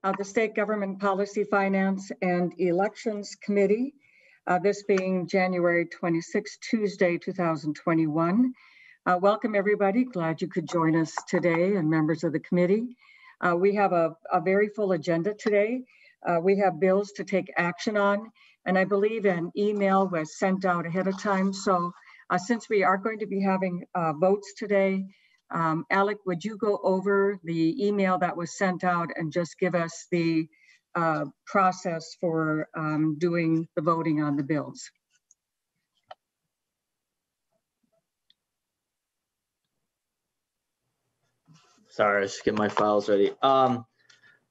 of the State Government Policy, Finance, and Elections Committee, this being January 26, Tuesday, 2021. Welcome, everybody. Glad you could join us today and members of the committee. We have a very full agenda today. We have bills to take action on, and I believe an email was sent out ahead of time. So since we are going to be having votes today, Alec, would you go over the email that was sent out and just give us the process for doing the voting on the bills? Sorry, I just get my files ready.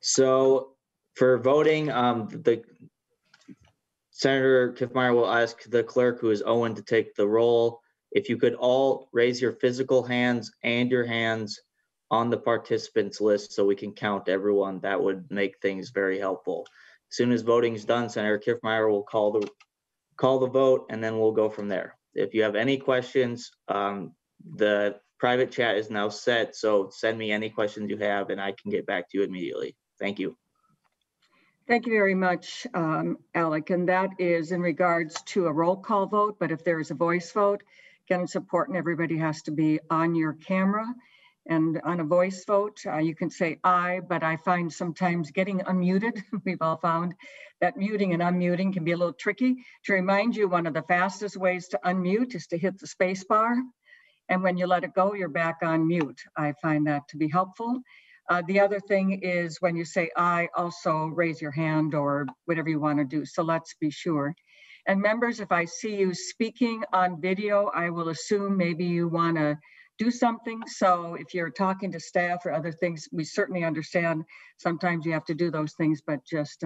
So for voting, the Senator Kiffmeyer will ask the clerk, who is Owen, to take the roll. If you could all raise your physical hands and your hands on the participants list so we can count everyone, that would make things very helpful. As soon as voting is done, Senator Kiffmeyer will call the vote, and then we'll go from there. If you have any questions, the private chat is now set, so send me any questions you have and I can get back to you immediately. Thank you. Thank you very much, Alec. And that is in regards to a roll call vote, but if there is a voice vote, again, it's important everybody has to be on your camera. And on a voice vote, you can say aye, but I find sometimes getting unmuted, we've all found that muting and unmuting can be a little tricky. To remind you, one of the fastest ways to unmute is to hit the space bar. And when you let it go, you're back on mute. I find that to be helpful. The other thing is when you say aye, also raise your hand or whatever you want to do. So let's be sure. And members, if I see you speaking on video, I will assume maybe you want to do something. So if you're talking to staff or other things, we certainly understand sometimes you have to do those things, but just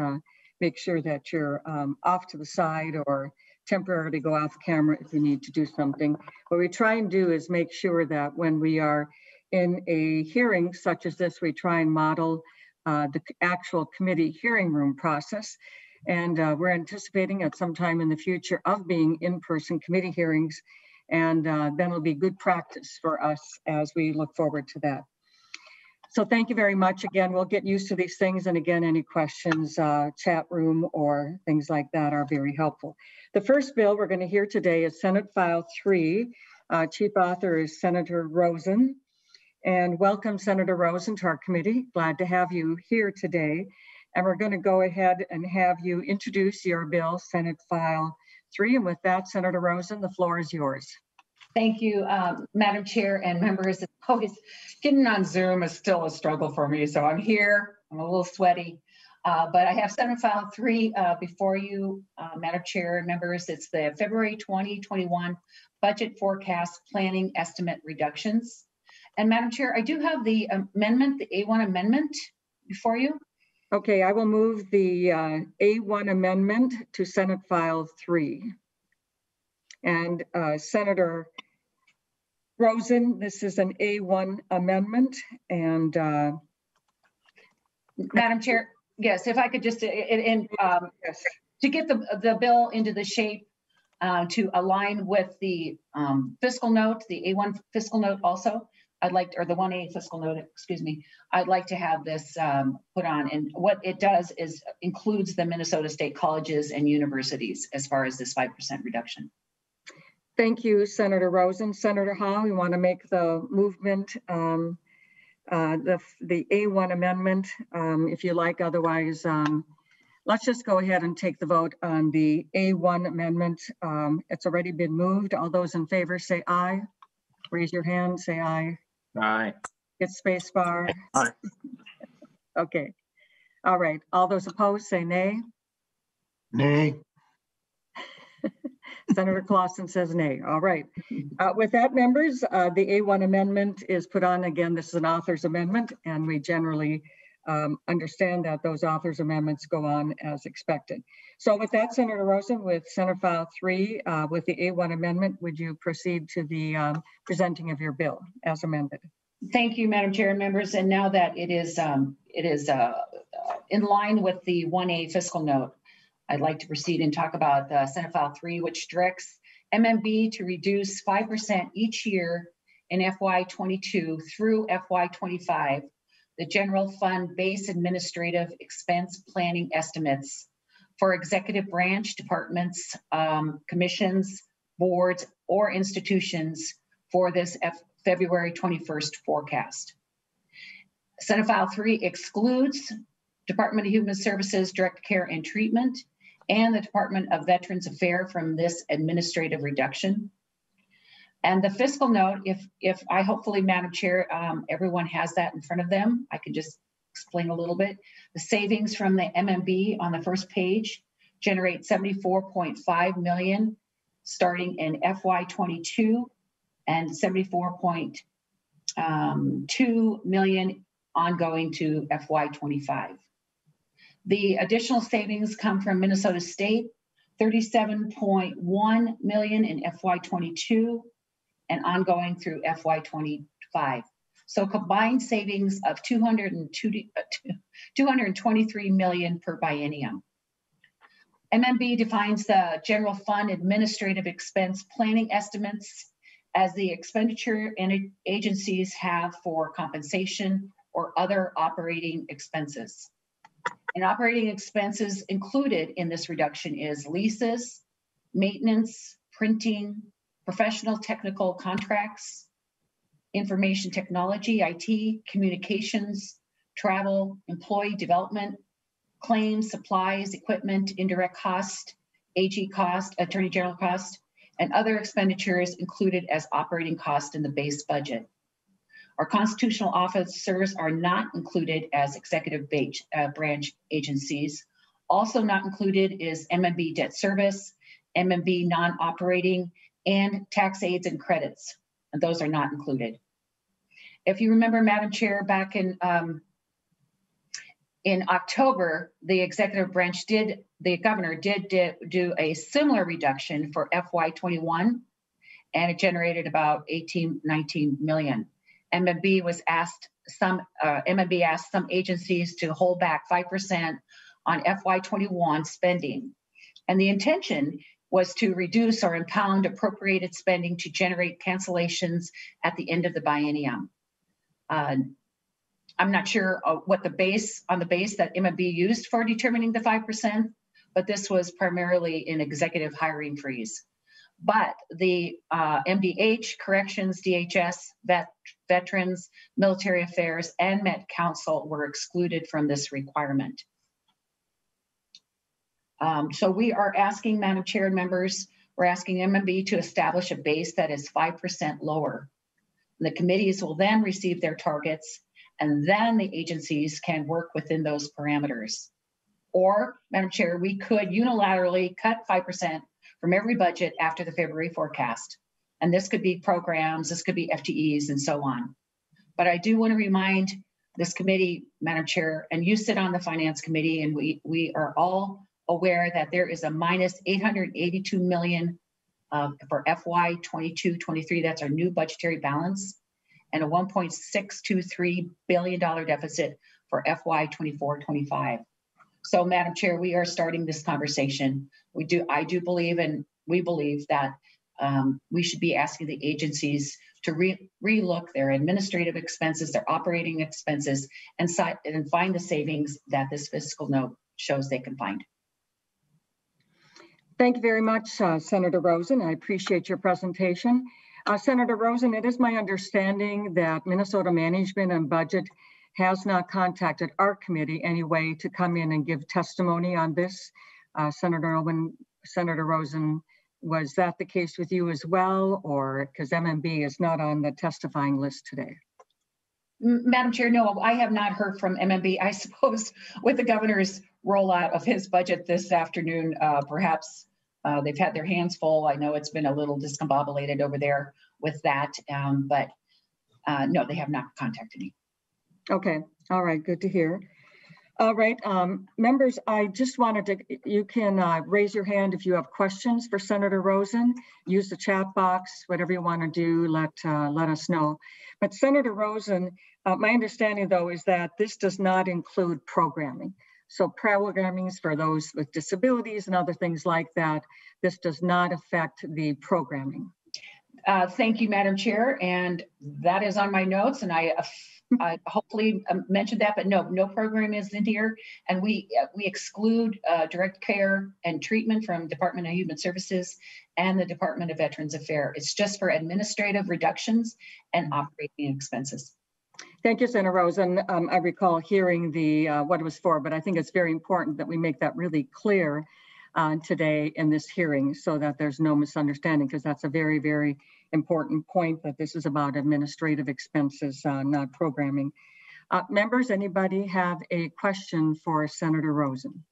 make sure that you're off to the side or temporarily go off camera if you need to do something. What we try and do is make sure that when we are in a hearing such as this, we try and model the actual committee hearing room process. And we're anticipating at some time in the future of being in-person committee hearings. And then it'll be good practice for us as we look forward to that. So thank you very much. Again, we'll get used to these things. And again, any questions, chat room or things like that are very helpful. The first bill we're going to hear today is Senate File 3. Chief author is Senator Rosen. And welcome, Senator Rosen, to our committee. Glad to have you here today. And we're going to go ahead and have you introduce your bill, Senate File 3. And with that, Senator Rosen, the floor is yours. Thank you, Madam Chair and members. As always, getting on Zoom is still a struggle for me. So I'm here, I'm a little sweaty, but I have Senate File 3 before you, Madam Chair and members. It's the February 2021 Budget Forecast Planning Estimate Reductions. And Madam Chair, I do have the amendment, the A1 amendment before you. Okay, I will move the A1 amendment to Senate File 3. And Senator Rosen, this is an A1 amendment. And Madam Chair, yes, if I could just, yes, to get the bill into the shape to align with the fiscal note, the A1 fiscal note also, I'd like to, or the 1A fiscal note, excuse me, I'd like to have this put on. And what it does is includes the Minnesota State colleges and universities as far as this 5% reduction. Thank you, Senator Rosen. Senator Hall, you want to make the movement, the A1 amendment, if you like. Otherwise, let's just go ahead and take the vote on the A1 amendment. It's already been moved. All those in favor say aye. Raise your hand, say aye. Aye. Hit space bar. Aye. Okay. All right. All those opposed say nay. Nay. Senator Clausen says nay. All right. With that, members, the A1 amendment is put on. Again, this is an author's amendment, and we generally understand that those author's amendments go on as expected. So with that, Senator Rosen, with Senate File 3, with the A1 amendment, would you proceed to the presenting of your bill as amended? Thank you, Madam Chair and members. And now that it is in line with the 1A fiscal note, I'd like to proceed and talk about Senate File 3, which directs MMB to reduce 5% each year in FY22 through FY25 the general fund base administrative expense planning estimates for executive branch departments, commissions, boards, or institutions for this February 21st forecast. Senate File 3 excludes Department of Human Services, Direct Care and Treatment, and the Department of Veterans Affairs from this administrative reduction. And the fiscal note, if I hopefully, Madam Chair, everyone has that in front of them, I can just explain a little bit. The savings from the MMB on the first page generate 74.5 million starting in FY22 and 74.2 million ongoing to FY25. The additional savings come from Minnesota State, 37.1 million in FY22 and ongoing through FY25. So combined savings of 223 million per biennium. MMB defines the general fund administrative expense planning estimates as the expenditure agencies have for compensation or other operating expenses. And operating expenses included in this reduction is leases, maintenance, printing, professional technical contracts, information technology, IT, communications, travel, employee development, claims, supplies, equipment, indirect cost, AG cost, attorney general cost, and other expenditures included as operating cost in the base budget. Our constitutional officers are not included as executive branch agencies. Also not included is MMB debt service, MMB non-operating, and tax aids and credits, and those are not included. If you remember, Madam Chair, back in October, the executive branch the governor did do a similar reduction for FY21, and it generated about 19 million. MMB asked some agencies to hold back 5% on FY21 spending. And the intention was to reduce or impound appropriated spending to generate cancellations at the end of the biennium. I'm not sure what the base that MMB used for determining the 5%, but this was primarily an executive hiring freeze. But the MDH, Corrections, DHS, Veterans, Military Affairs, and Met Council were excluded from this requirement. So we are asking, Madam Chair and members, we're asking MMB to establish a base that is 5% lower. The committees will then receive their targets, and then the agencies can work within those parameters. Or, Madam Chair, we could unilaterally cut 5% from every budget after the February forecast. And this could be programs, this could be FTEs, and so on. But I do want to remind this committee, Madam Chair, and you sit on the Finance Committee, and we are all aware that there is a minus 882 million for FY 22-23, that's our new budgetary balance, and a $1.623 billion deficit for FY 24-25. So, Madam Chair, we are starting this conversation. I do believe, and we believe that we should be asking the agencies to relook their administrative expenses, their operating expenses, and find the savings that this fiscal note shows they can find. Thank you very much, Senator Rosen. I appreciate your presentation. Senator Rosen, it is my understanding that Minnesota Management and Budget has not contacted our committee anyway to come in and give testimony on this. Senator Rosen, was that the case with you as well, or because MMB is not on the testifying list today? Madam Chair, no, I have not heard from MMB. I suppose with the governor's rollout of his budget this afternoon, perhaps they've had their hands full. I know it's been a little discombobulated over there with that, but no, they have not contacted me. Okay, all right, good to hear. All right, members, I just wanted to, you can raise your hand if you have questions for Senator Rosen. Use the chat box, whatever you want to do, let us know. But Senator Rosen, my understanding though is that this does not include programming. So programming is for those with disabilities and other things like that. This does not affect the programming. Thank you, Madam Chair, and that is on my notes, and I I hopefully mentioned that, but no program is in here. And we exclude direct care and treatment from Department of Human Services and the Department of Veterans Affairs. It's just for administrative reductions and operating expenses. Thank you, Senator Rosen. I recall hearing the what it was for, but I think it's very important that we make that really clear today in this hearing so that there's no misunderstanding, because that's a very, very important point, that this is about administrative expenses, not programming. Members, anybody have a question for Senator Rosen?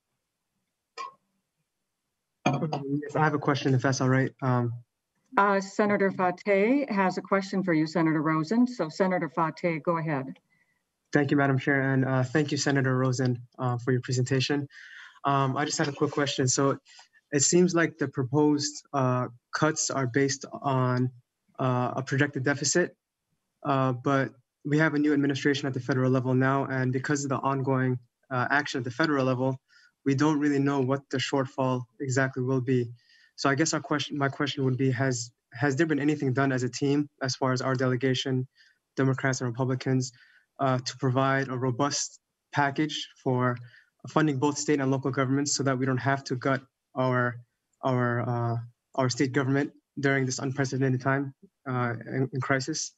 Yes, I have a question, if that's all right. Senator Fateh has a question for you, Senator Rosen. So Senator Fateh, go ahead. Thank you, Madam Chair, and thank you, Senator Rosen, for your presentation. I just had a quick question. So it seems like the proposed cuts are based on a projected deficit, but we have a new administration at the federal level now, and because of the ongoing action at the federal level, we don't really know what the shortfall exactly will be. So I guess my question would be, has there been anything done as a team, as far as our delegation, Democrats and Republicans, to provide a robust package for funding both state and local governments so that we don't have to gut our state government during this unprecedented time in crisis?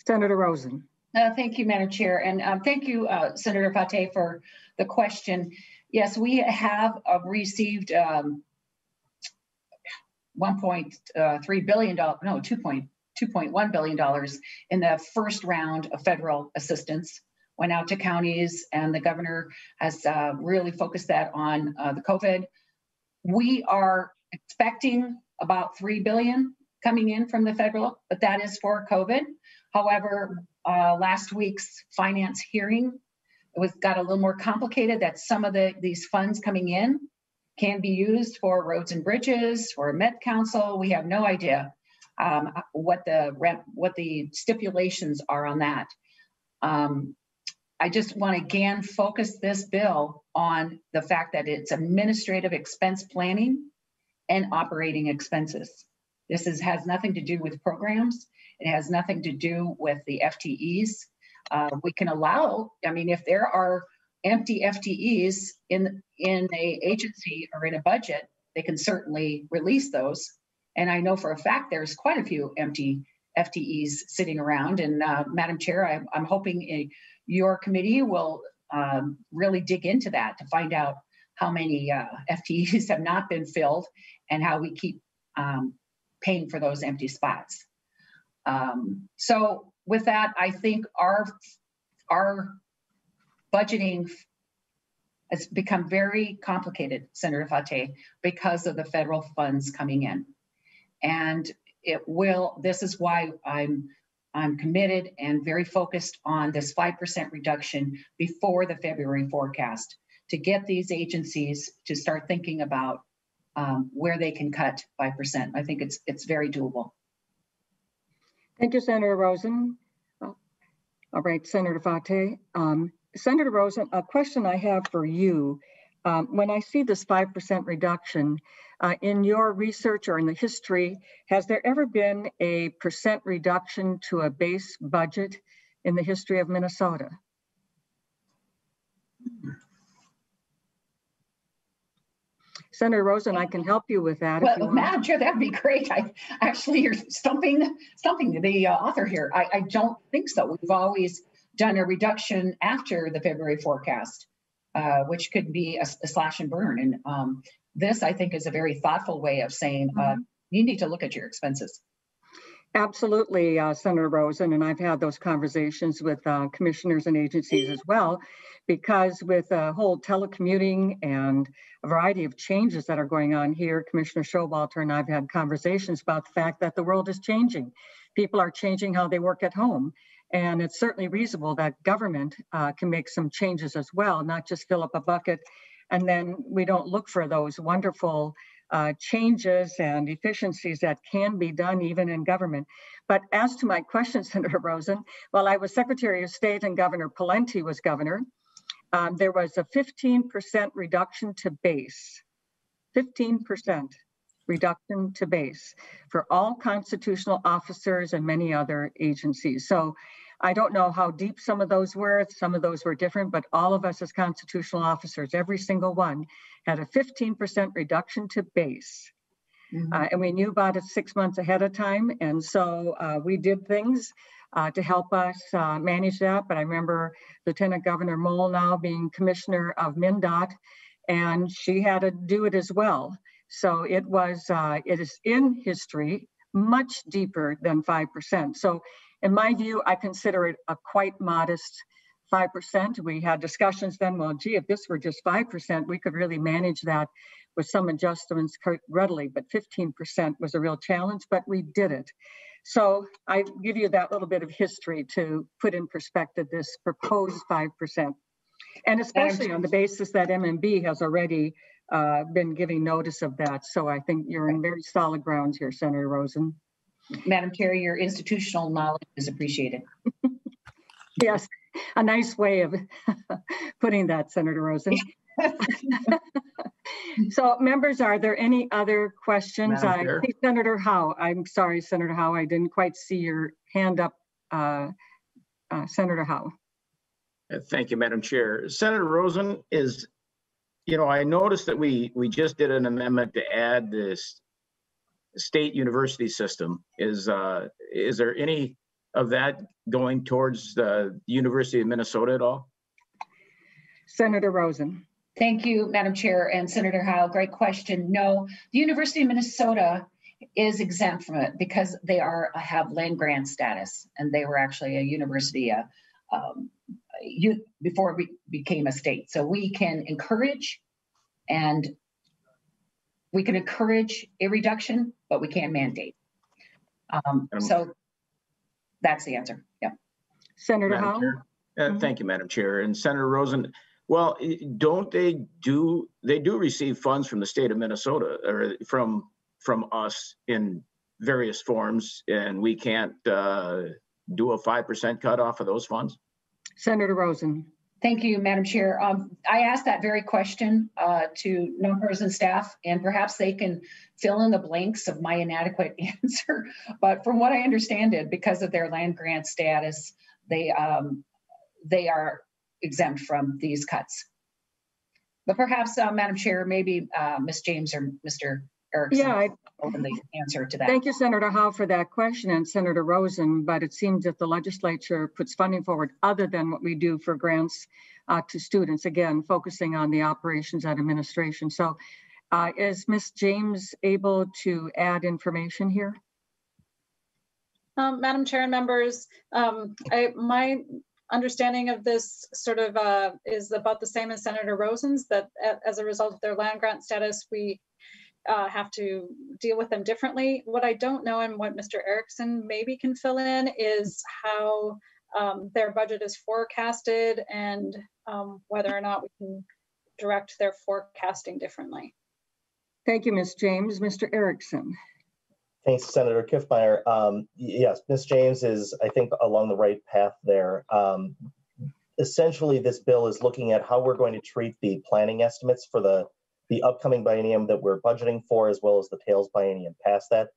Senator Rosen. Thank you, Madam Chair. And thank you, Senator Fateh, for the question. Yes, we have received $1.3 billion, no, $2.1 billion in the first round of federal assistance. Went out to counties, and the governor has really focused that on the COVID. We are expecting about $3 billion coming in from the federal, but that is for COVID. However, last week's finance hearing got a little more complicated, that some of these funds coming in can be used for roads and bridges, for Met Council. We have no idea what the stipulations are on that. I just want to again focus this bill on the fact that it's administrative expense planning and operating expenses. This has nothing to do with programs. It has nothing to do with the FTEs. We can allow, I mean, if there are empty FTEs in a agency or in a budget, they can certainly release those. And I know for a fact there's quite a few empty FTEs sitting around. And Madam Chair, I'm hoping your committee will really dig into that to find out how many FTEs have not been filled and how we keep paying for those empty spots. So with that, I think our budgeting has become very complicated, Senator Fateh, because of the federal funds coming in. And this is why I'm committed and very focused on this 5% reduction before the February forecast to get these agencies to start thinking about where they can cut 5%. I think it's very doable. Thank you, Senator Rosen. All right, Senator Fateh. Senator Rosen, a question I have for you. When I see this 5% reduction, in your research or in the history, has there ever been a percent reduction to a base budget in the history of Minnesota? Senator Rosen, I can help you with that. Well, Madam Chair, that'd be great. Actually, you're stumping the author here. I don't think so. We've always done a reduction after the February forecast, which could be a slash and burn. And this, I think, is a very thoughtful way of saying you need to look at your expenses. Absolutely, Senator Rosen, and I've had those conversations with commissioners and agencies as well, because with the whole telecommuting and a variety of changes that are going on here, Commissioner Showalter and I've had conversations about the fact that the world is changing. People are changing how they work at home, and it's certainly reasonable that government can make some changes as well, not just fill up a bucket and then we don't look for those wonderful changes and efficiencies that can be done even in government. But as to my question, Senator Rosen, while I was Secretary of State and Governor Pawlenty was governor, there was a 15% reduction to base, 15% reduction to base for all constitutional officers and many other agencies. So I don't know how deep some of those were. Some of those were different, but all of us as constitutional officers, every single one, had a 15% reduction to base. And we knew about it 6 months ahead of time. And so we did things to help us manage that. But I remember Lieutenant Governor Mole now being commissioner of MnDOT, and she had to do it as well. So it is in history much deeper than 5%. So in my view, I consider it a quite modest 5%. We had discussions then, well, gee, if this were just 5%, we could really manage that with some adjustments readily, but 15% was a real challenge, but we did it. So I give you that little bit of history to put in perspective this proposed 5%. And especially on the basis that MMB has already been giving notice of that. So I think you're in very solid grounds here, Senator Rosen. Madam Chair, your institutional knowledge is appreciated. Yes, a nice way of putting that, Senator Rosen. So members, are there any other questions? I see Senator Howe. I'm sorry, Senator Howe, I didn't quite see your hand up. Senator Howe. Thank you, Madam Chair. Senator Rosen, I noticed that we just did an amendment to add this state university system. Is there any of that going towards the University of Minnesota at all? Senator Rosen. Thank you, Madam Chair, and Senator Howe. Great question. No, the University of Minnesota is exempt from it because they have land grant status, and they were actually a university before we became a state. So we can encourage a reduction, but we can't mandate. So that's the answer. Yeah. Senator Howe. Thank you, Madam Chair. And Senator Rosen, well, don't they do receive funds from the state of Minnesota or from us in various forms, and we can't do a 5% cut off of those funds? Senator Rosen. Thank you, Madam Chair. I asked that very question to non-partisan staff, and perhaps they can fill in the blanks of my inadequate answer. But from what I understand it, because of their land grant status, they are exempt from these cuts. But perhaps, Madam Chair, maybe Ms. James or Mr. Erickson open the answer to that. Thank you, Senator Howe, for that question, and Senator Rosen. But it seems that the legislature puts funding forward other than what we do for grants to students, again, focusing on the operations and administration. So is Ms. James able to add information here? Madam Chair and members, my understanding of this sort of is about the same as Senator Rosen's, that as a result of their land grant status, we have to deal with them differently. What I don't know, and what Mr. Erickson maybe can fill in, is how their budget is forecasted and whether or not we can direct their forecasting differently. Thank you, Ms. James. Mr. Erickson. Thanks, Senator Kiffmeyer. Yes, Ms. James is, I think, along the right path there. Essentially, this bill is looking at how we're going to treat the planning estimates for the upcoming biennium that we're budgeting for, as well as the tails biennium past that.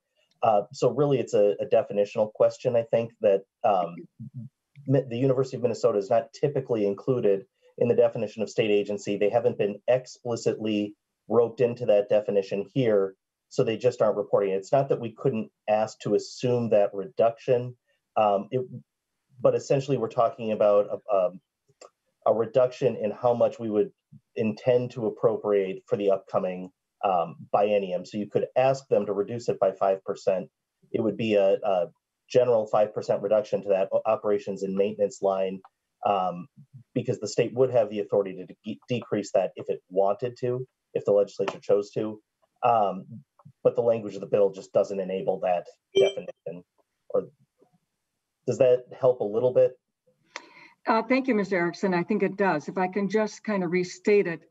So really, it's a definitional question, I think, that the University of Minnesota is not typically included in the definition of state agency. They haven't been explicitly roped into that definition here, so they just aren't reporting it. It's not that we couldn't ask to assume that reduction, but essentially we're talking about a reduction in how much we would intend to appropriate for the upcoming biennium. So you could ask them to reduce it by 5%. It would be a general 5% reduction to that operations and maintenance line, because the state would have the authority to decrease that if it wanted to, if the legislature chose to. But the language of the bill just doesn't enable that definition. Or does that help a little bit? Thank you, Mr. Erickson. I think it does. If I can just kind of restate it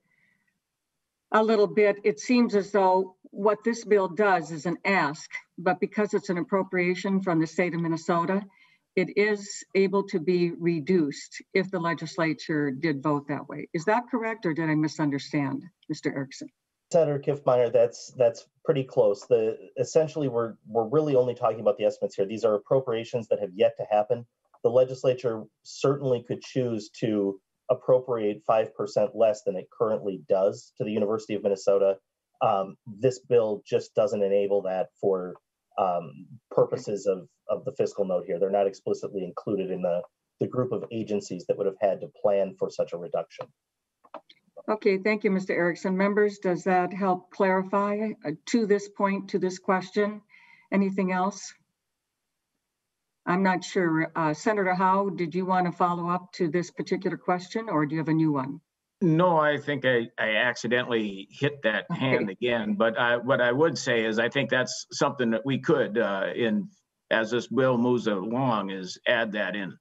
a little bit, it seems as though what this bill does is an ask, but because it's an appropriation from the state of Minnesota, it is able to be reduced if the legislature did vote that way. Is that correct, or did I misunderstand, Mr. Erickson? Senator Kiffmeyer, that's pretty close. Essentially, we're really only talking about the estimates here. These are appropriations that have yet to happen. the legislature certainly could choose to appropriate 5% less than it currently does to the University of Minnesota. This bill just doesn't enable that for purposes of the fiscal note here. They're not explicitly included in the group of agencies that would have had to plan for such a reduction. Okay, thank you, Mr. Erickson. Members, does that help clarify to this point, to this question? Anything else? I'm not sure. Senator Howe, did you want to follow up to this particular question, or do you have a new one? No, I think I accidentally hit that hand again, but what I would say is I think that's something that we could, as this bill moves along, is add that in.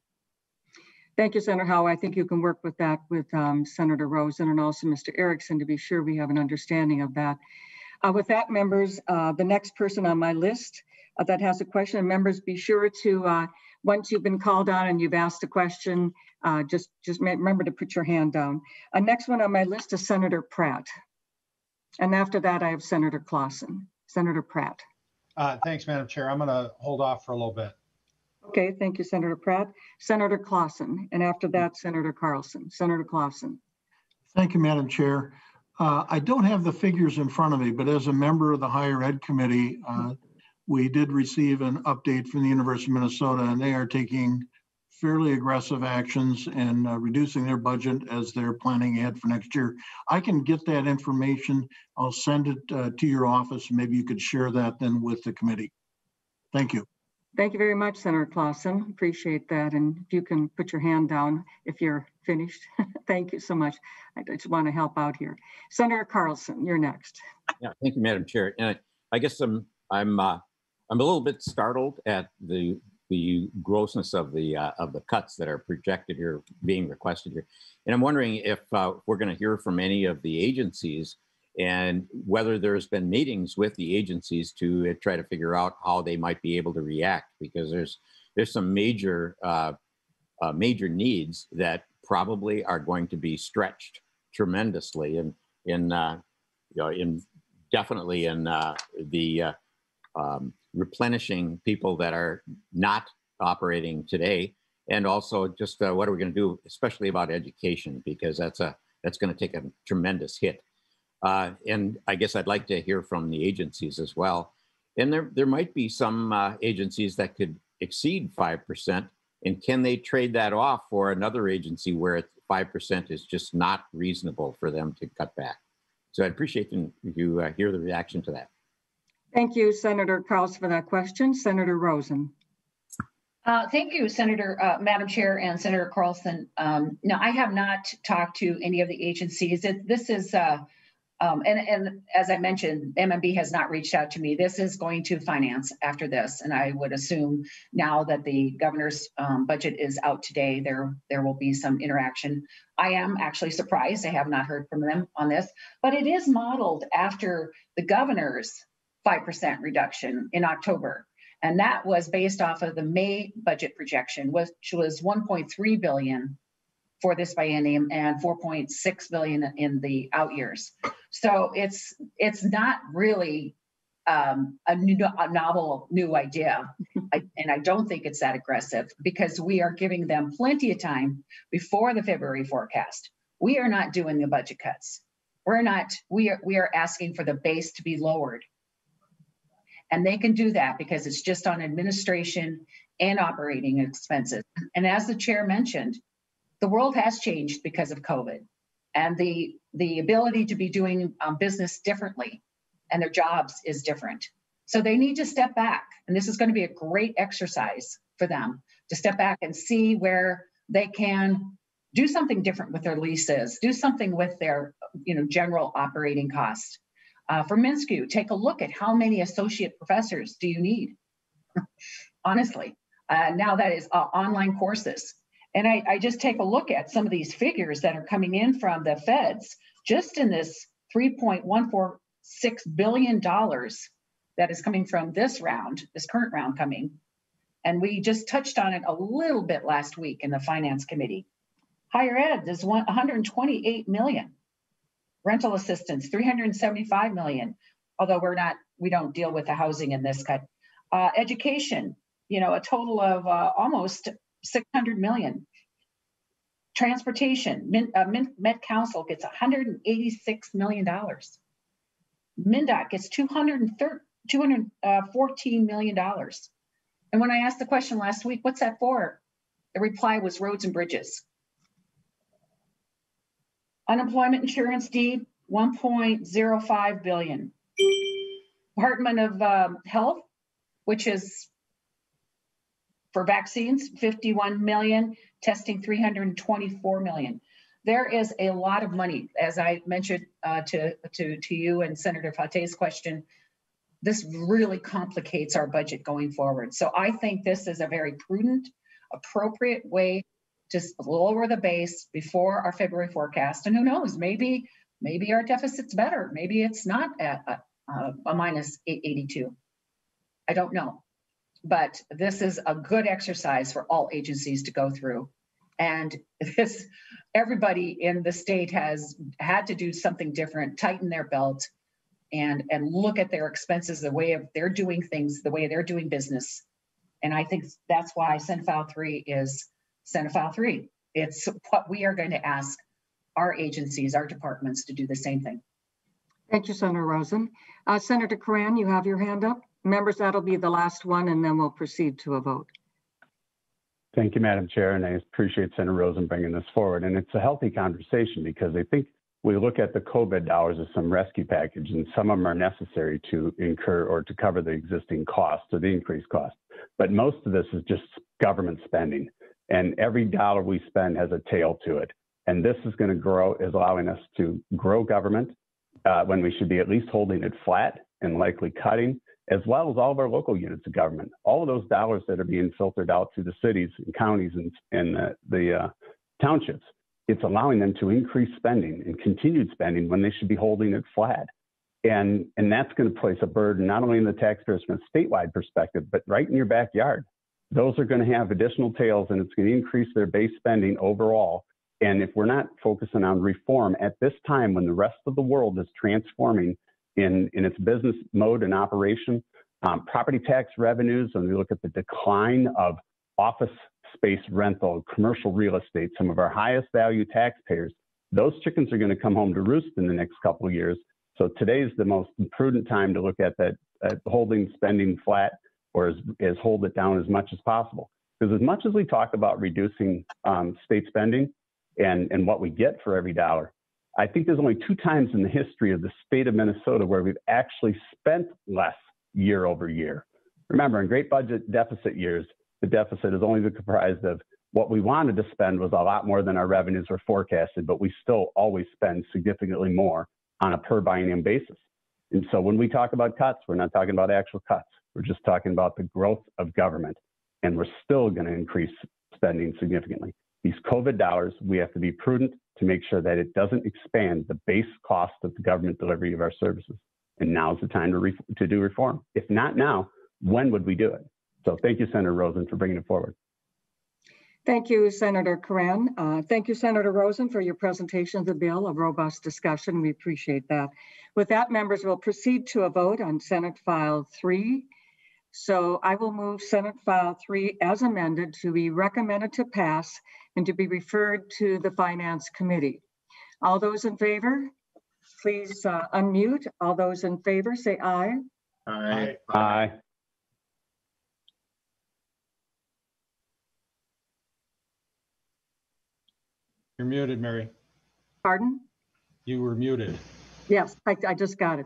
Thank you, Senator Howe. I think you can work with that with Senator Rosen and also Mr. Erickson to be sure we have an understanding of that. With that, members, the next person on my list that has a question, and members, be sure to, once you've been called on and you've asked a question, just remember to put your hand down. Next one on my list is Senator Pratt. And after that, I have Senator Clausen. Senator Pratt. Thanks, Madam Chair. I'm going to hold off for a little bit. Okay, thank you, Senator Pratt. Senator Clausen, and after that, Senator Carlson. Senator Clausen. Thank you, Madam Chair. I don't have the figures in front of me, but as a member of the Higher Ed Committee, we did receive an update from the University of Minnesota, and they are taking fairly aggressive actions and reducing their budget as they're planning ahead for next year. I can get that information. I'll send it to your office. Maybe you could share that then with the committee. Thank you. Thank you very much, Senator Clausen. Appreciate that. And if you can put your hand down if you're finished. Thank you so much. I just want to help out here. Senator Carlson, you're next. Yeah, thank you, Madam Chair. And I guess I'm a little bit startled at the grossness of the cuts that are projected here, being requested here. And I'm wondering if we're going to hear from any of the agencies and whether there's been meetings with the agencies to try to figure out how they might be able to react, because there's some major needs that probably are going to be stretched tremendously, and definitely in the replenishing people that are not operating today, and also just what are we going to do, especially about education, because that's going to take a tremendous hit. And I guess I'd like to hear from the agencies as well. And there might be some agencies that could exceed 5%. And can they trade that off for another agency where 5% is just not reasonable for them to cut back? So I'd appreciate if you hear the reaction to that. Thank you, Senator Carlson, for that question. Senator Rosen. Thank you, Madam Chair and Senator Carlson. No, I have not talked to any of the agencies. This is, and as I mentioned, MMB has not reached out to me. This is going to finance after this, and I would assume now that the governor's budget is out today, there will be some interaction. I am actually surprised I have not heard from them on this, but it is modeled after the governor's 5% reduction in October. And that was based off of the May budget projection, which was $1.3 billion for this biennium and $4.6 billion in the out years. So it's not really a novel new idea. And I don't think it's that aggressive, because we are giving them plenty of time before the February forecast. We are not doing the budget cuts. We are asking for the base to be lowered. And they can do that because it's just on administration and operating expenses. And as the chair mentioned, the world has changed because of COVID, and the ability to be doing business differently and their jobs is different. So they need to step back. And this is going to be a great exercise for them to step back and see where they can do something different with their leases, do something with their general operating costs. For MnSCU, take a look at how many associate professors do you need? Honestly, now that is online courses. And I just take a look at some of these figures that are coming in from the feds, just in this $3.146 billion that is coming from this round, this current round coming. And we just touched on it a little bit last week in the Finance Committee. Higher ed is $128 million. Rental assistance, $375 million, although we don't deal with the housing in this cut. Education, a total of almost 600 million. Transportation, Met Council gets $186 million. MnDOT gets $214 million. And when I asked the question last week, what's that for? The reply was roads and bridges. Unemployment insurance deed, 1.05 billion. Department of Health, which is for vaccines, 51 million, testing 324 million. There is a lot of money, as I mentioned to you and Senator Fateh's question. This really complicates our budget going forward. So I think this is a very prudent, appropriate way to lower the base before our February forecast. And who knows, maybe our deficit's better. Maybe it's not at a minus 882. I don't know. But this is a good exercise for all agencies to go through. And everybody in the state has had to do something different, tighten their belt, and look at their expenses, the way they're doing things, the way they're doing business. And I think that's why Senate File 3 is Senate File 3. It's what we are going to ask our agencies, our departments to do the same thing. Thank you, Senator Rosen. Senator Coran, you have your hand up. Members, that'll be the last one, and then we'll proceed to a vote. Thank you, Madam Chair, and I appreciate Senator Rosen bringing this forward. And it's a healthy conversation because I think we look at the COVID dollars as some rescue package, and some of them are necessary to incur or to cover the existing costs or the increased costs. But most of this is just government spending, and every dollar we spend has a tail to it. And this is going to grow, is allowing us to grow government when we should be at least holding it flat and likely cutting, as well as all of our local units of government. All of those dollars that are being filtered out to the cities and counties and the townships, it's allowing them to increase spending and continued spending when they should be holding it flat. And that's going to place a burden not only in the taxpayers from a statewide perspective, but right in your backyard. Those are going to have additional tails, and it's going to increase their base spending overall. And if we're not focusing on reform at this time when the rest of the world is transforming in its business mode and operation, property tax revenues, when we look at the decline of office space rental, commercial real estate, some of our highest value taxpayers, those chickens are going to come home to roost in the next couple of years. So today's the most prudent time to look at that, holding spending flat or as hold it down as much as possible. Because as much as we talk about reducing state spending and what we get for every dollar, I think there's only 2 times in the history of the state of Minnesota where we've actually spent less year over year. Remember, in great budget deficit years, the deficit is only comprised of what we wanted to spend was a lot more than our revenues were forecasted, but we still always spend significantly more on a per biennium basis. And so when we talk about cuts, we're not talking about actual cuts. We're just talking about the growth of government, and we're still going to increase spending significantly. These COVID dollars, we have to be prudent to make sure that it doesn't expand the base cost of the government delivery of our services. And now's the time to do reform. If not now, when would we do it? So thank you, Senator Rosen, for bringing it forward. Thank you, Senator Coran. Thank you, Senator Rosen, for your presentation of the bill, a robust discussion. We appreciate that. With that, members, will proceed to a vote on Senate File 3. So I will move Senate File 3 as amended to be recommended to pass and to be referred to the Finance Committee. All those in favor, please unmute. All those in favor, say aye. Aye. Aye. You're muted, Mary. Pardon? You were muted. Yes, I just got it.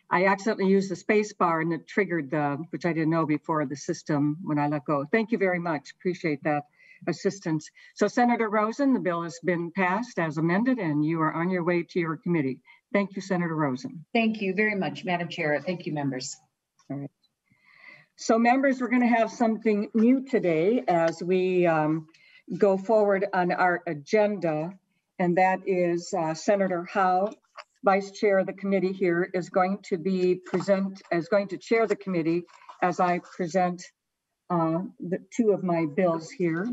I accidentally used the space bar and it triggered which I didn't know before, the system when I let go. Thank you very much. Appreciate that assistance. So Senator Rosen, the bill has been passed as amended and you are on your way to your committee. Thank you, Senator Rosen. Thank you very much, Madam Chair. Thank you, members. All right. So members, we're going to have something new today as we go forward on our agenda, and that is Senator Howe, Vice Chair of the committee here, is going to chair the committee as I present the 2 of my bills here.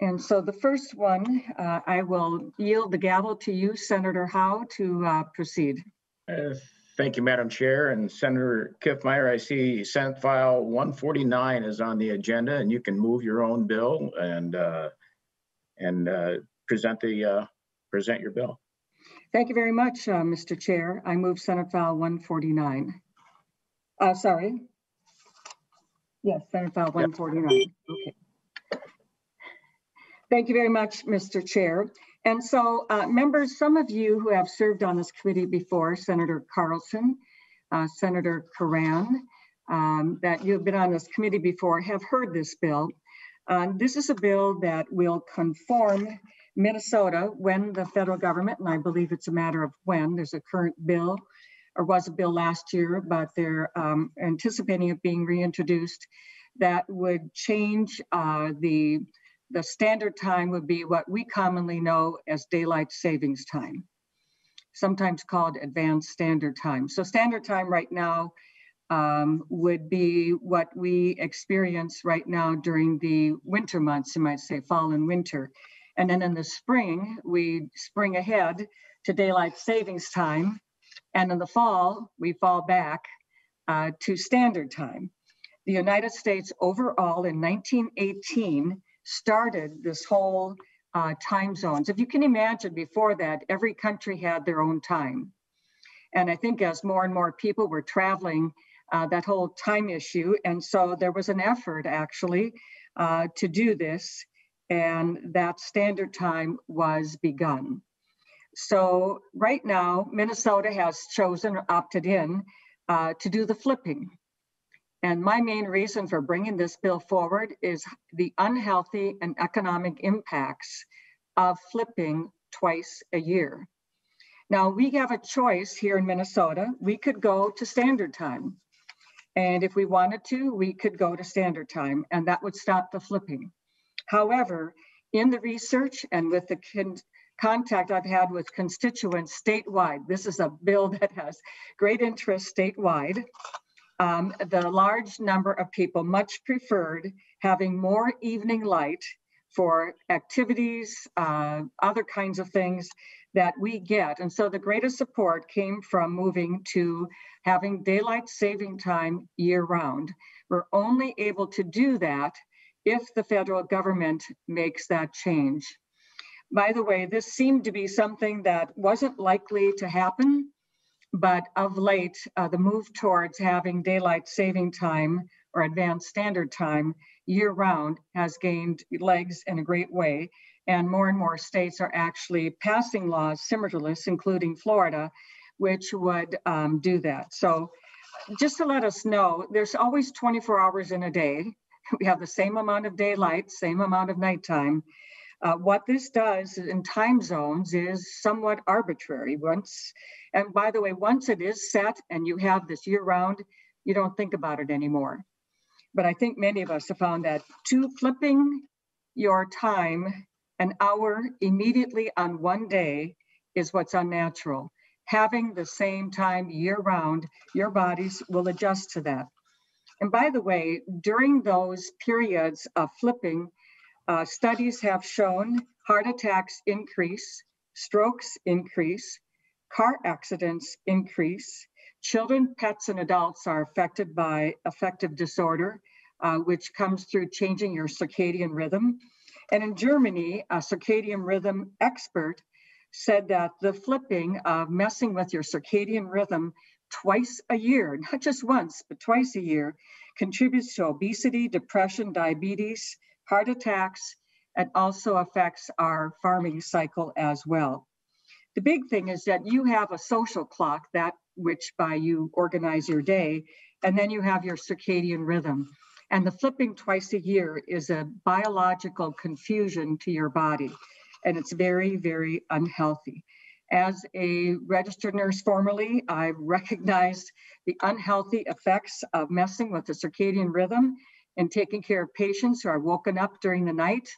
And so the first one, I will yield the gavel to you, Senator Howe, to proceed. Thank you, Madam Chair. And Senator Kiffmeyer, I see Senate File 149 is on the agenda, and you can move your own bill and present your bill. Thank you very much, Mr. Chair. I move Senate File 149. Sorry. Yes, Senate File 149. Okay. Thank you very much, Mr. Chair. And so, members, some of you who have served on this committee before, Senator Carlson, Senator Curran, that you've been on this committee before, have heard this bill. This is a bill that will conform Minnesota when the federal government, and I believe it's a matter of when, there's a current bill, or was a bill last year, but they're anticipating it being reintroduced, that would change the standard time would be what we commonly know as daylight savings time, sometimes called advanced standard time. So standard time right now would be what we experience right now during the winter months, you might say fall and winter. And then in the spring, we spring ahead to daylight savings time. And in the fall, we fall back to standard time. The United States overall in 1918 started this whole time zones. If you can imagine, before that, every country had their own time. And I think as more and more people were traveling, that whole time issue, and so there was an effort actually to do this, and that standard time was begun. So right now, Minnesota has chosen or opted in to do the flipping. And my main reason for bringing this bill forward is the unhealthy and economic impacts of flipping twice a year. Now, we have a choice here in Minnesota. We could go to standard time. And if we wanted to, we could go to standard time, and that would stop the flipping. However, in the research and with the contact I've had with constituents statewide, this is a bill that has great interest statewide. The large number of people much preferred having more evening light for activities, other kinds of things that we get. And so the greatest support came from moving to having daylight saving time year round. We're only able to do that if the federal government makes that change. By the way, this seemed to be something that wasn't likely to happen. But of late, the move towards having daylight saving time or advanced standard time year round has gained legs in a great way. And more states are actually passing laws similar to this, including Florida, which would do that. So just to let us know, there's always 24 hours in a day. We have the same amount of daylight, same amount of nighttime. What this does in time zones is somewhat arbitrary. And by the way, once it is set and you have this year round, you don't think about it anymore. But I think many of us have found that flipping your time an hour immediately on one day is what's unnatural. Having the same time year round, your bodies will adjust to that. And by the way, during those periods of flipping, studies have shown heart attacks increase, strokes increase, car accidents increase. Children, pets, and adults are affected by affective disorder, which comes through changing your circadian rhythm. And in Germany, a circadian rhythm expert said that the flipping of messing with your circadian rhythm twice a year, not just once, but twice a year, contributes to obesity, depression, diabetes, heart attacks, and also affects our farming cycle as well. The big thing is that you have a social clock, that which by you organize your day, and then you have your circadian rhythm. And the flipping twice a year is a biological confusion to your body, and it's very, very unhealthy. As a registered nurse formerly, I recognized the unhealthy effects of messing with the circadian rhythm and taking care of patients who are woken up during the night,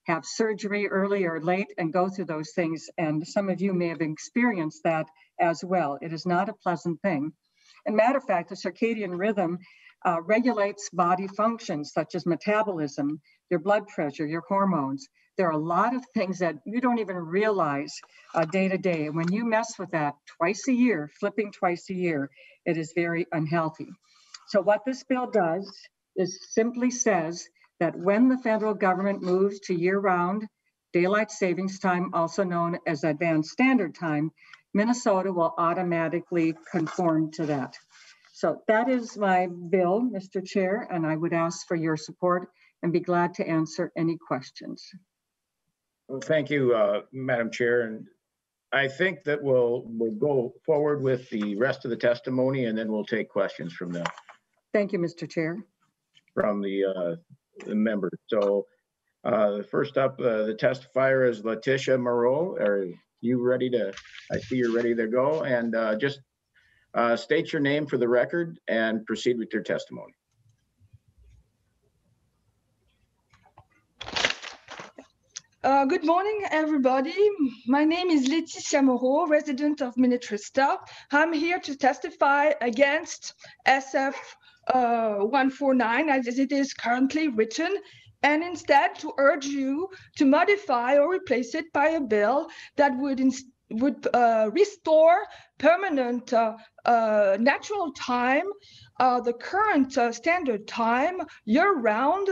have surgery early or late, and go through those things. And some of you may have experienced that as well. It is not a pleasant thing. And matter of fact, the circadian rhythm regulates body functions such as metabolism, your blood pressure, your hormones. There are a lot of things that you don't even realize day to day. And when you mess with that twice a year, flipping twice a year, it is very unhealthy. So what this bill does is simply says that when the federal government moves to year-round daylight savings time, also known as advanced standard time, Minnesota will automatically conform to that. So that is my bill, Mr. Chair, and I would ask for your support and be glad to answer any questions. Well, thank you, Madam Chair. And I think that we'll go forward with the rest of the testimony, and then we'll take questions from the Thank you, Mr. Chair. The members. So first up, the testifier is Letitia Moreau. Are you ready to? I see you're ready to go. And just state your name for the record and proceed with your testimony. Good morning, everybody. My name is Letitia Moreau, resident of Minnetrista. I'm here to testify against SF 149 as it is currently written, and instead to urge you to modify or replace it by a bill that would restore permanent natural time, the current standard time year-round.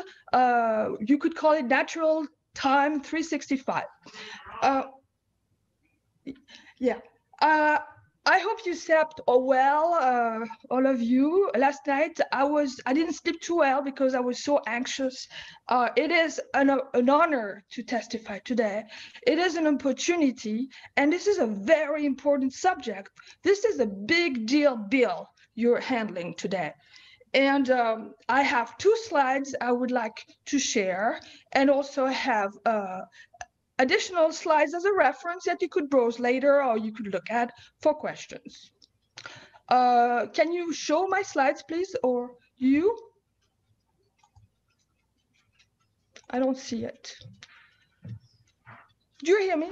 You could call it natural time 365. Yeah. I hope you slept well, all of you. Last night I didn't sleep too well because I was so anxious. It is an honor to testify today. It is an opportunity, and this is a very important subject. This is a big deal bill you're handling today. And I have 2 slides I would like to share, and also have additional slides as a reference that you could browse later or you could look at for questions. Can you show my slides, please, or you? I don't see it. Do you hear me?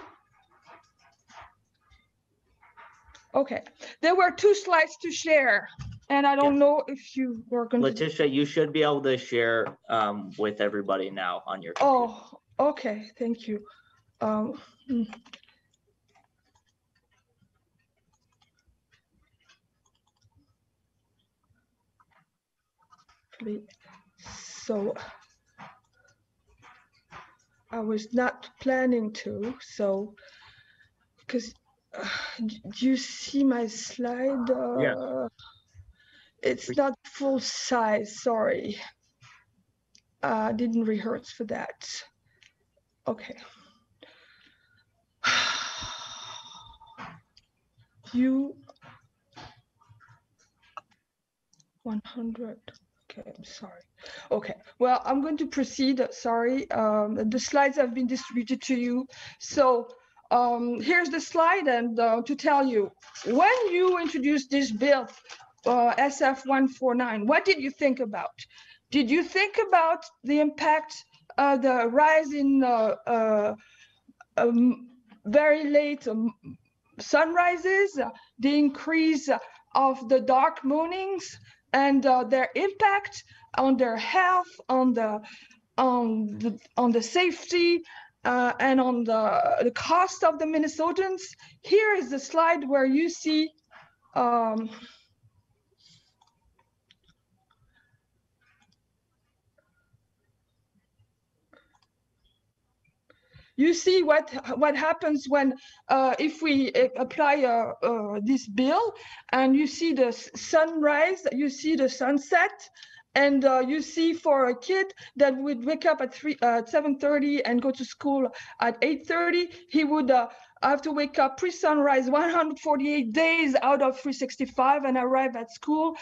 Okay, there were 2 slides to share, and I don't know if you were going to. Letitia, you should be able to share with everybody now on your computer. Oh, okay, thank you. So I was not planning to, so because do you see my slide? Yes. It's not full size, sorry. I didn't rehearse for that. Okay. You 100. Okay, I'm sorry. Okay, well, I'm going to proceed. Sorry, the slides have been distributed to you. So here's the slide, and to tell you, when you introduced this bill, SF 149, what did you think about? Did you think about the impact of the rise in very late sunrises, the increase of the dark mornings, and their impact on their health, on the safety, and on the cost of the Minnesotans? Here is the slide where you see you see what happens when if we apply this bill, and you see the sunrise, you see the sunset, and you see for a kid that would wake up at 7:30 and go to school at 8:30, he would have to wake up pre-sunrise 148 days out of 365 and arrive at school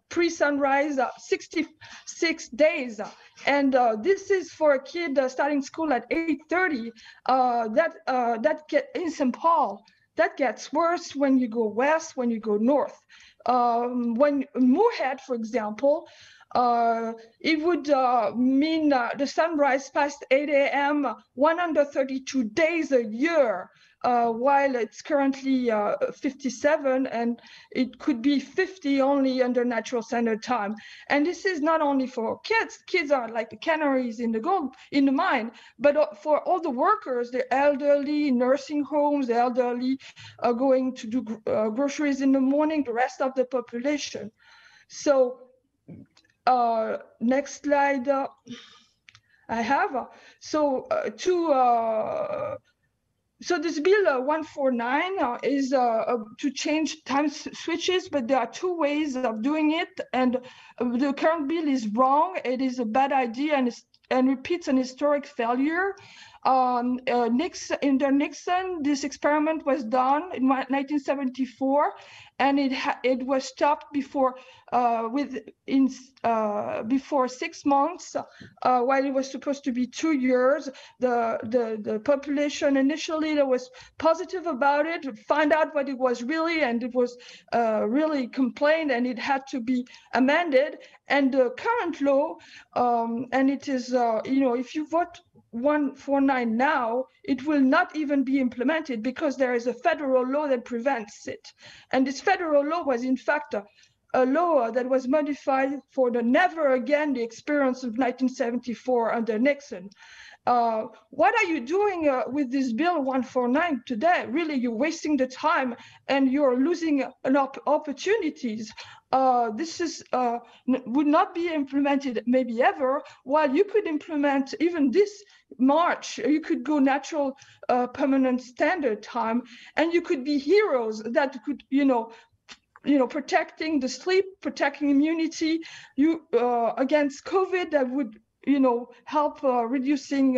pre-sunrise 66 days. And this is for a kid starting school at 8:30. That get in St. Paul. That gets worse when you go west, when you go north. When Moorhead, for example, it would mean the sunrise past 8 a.m. 132 days a year. while it's currently 57, and it could be 50 only under natural standard time. And this is not only for kids. Kids are like the canaries in the mine, but for all the workers, the elderly, nursing homes, the elderly going to do groceries in the morning, the rest of the population. So next slide I have. So so this bill 149 is to change time switches, but there are two ways of doing it, and the current bill is wrong. It is a bad idea and repeats an historic failure. Under Nixon, this experiment was done in 1974, and it was stopped before before 6 months, while it was supposed to be 2 years. The population initially that was positive about it find out what it was really, and it was really complained, and it had to be amended. And the current law, and it is if you vote 149 now, it will not even be implemented because there is a federal law that prevents it. And this federal law was in fact a law that was modified for the never again the experience of 1974 under Nixon. What are you doing with this bill 149 today? Really, you're wasting the time and you're losing opportunities. This is would not be implemented maybe ever, while you could implement even this March. You could go natural permanent standard time, and you could be heroes that could, protecting the sleep, protecting immunity, against COVID, that would help reducing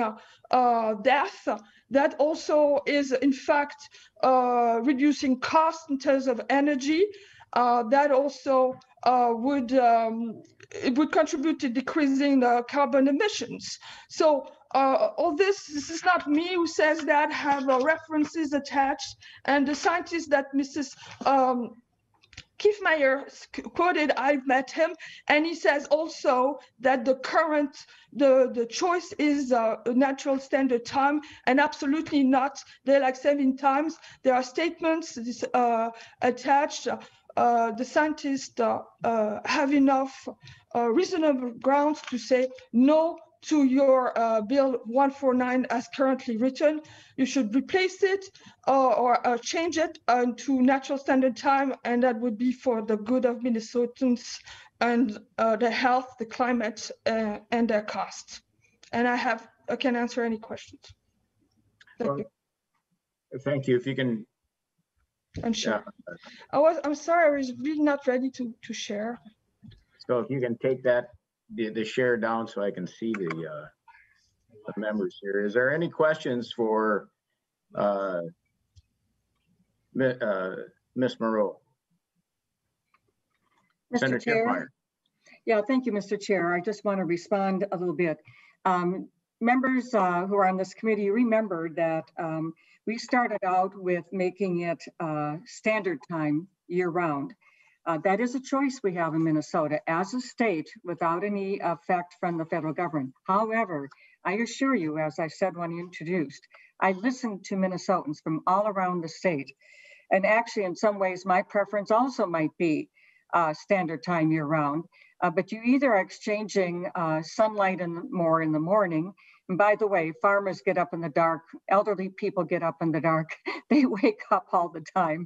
death. That also is in fact reducing costs in terms of energy. That also it would contribute to decreasing the carbon emissions. So all this is not me who says that, have references attached, and the scientist that Mrs. Kiffmeyer quoted, I've met him, and he says also that the choice is natural standard time, and absolutely not daylight saving times. There are statements attached. The scientists have enough reasonable grounds to say no to your bill 149 as currently written. You should replace it or change it to natural standard time, and that would be for the good of Minnesotans and their health, the climate, and their costs. And I can answer any questions. Thank you. Thank you. If you can. I'm sure. I'm sorry, I was really not ready to share. So if you can take the share down so I can see the members here. Is there any questions for Ms. Moreau? Mr. Chair. Yeah, thank you, Mr. Chair. I just want to respond a little bit. Members who are on this committee, remember that we started out with making it standard time year-round. That is a choice we have in Minnesota as a state without any effect from the federal government. However, I assure you, as I said when you introduced, I listened to Minnesotans from all around the state. And actually, in some ways, my preference also might be standard time year-round. But you either are exchanging sunlight more in the morning. And by the way, farmers get up in the dark, elderly people get up in the dark. They wake up all the time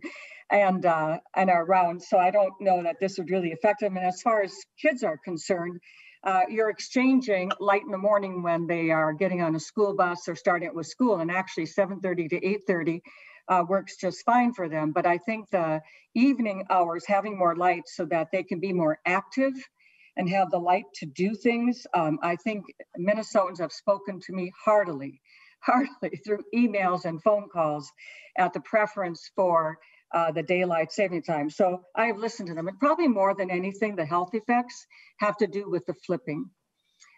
and are around. So I don't know that this would really affect them. And as far as kids are concerned, you're exchanging light in the morning when they are getting on a school bus or starting with school, and actually 7:30 to 8:30 works just fine for them. But I think the evening hours, having more light so that they can be more active and have the light to do things. I think Minnesotans have spoken to me heartily through emails and phone calls at the preference for the daylight saving time. So I have listened to them, and probably more than anything, the health effects have to do with the flipping.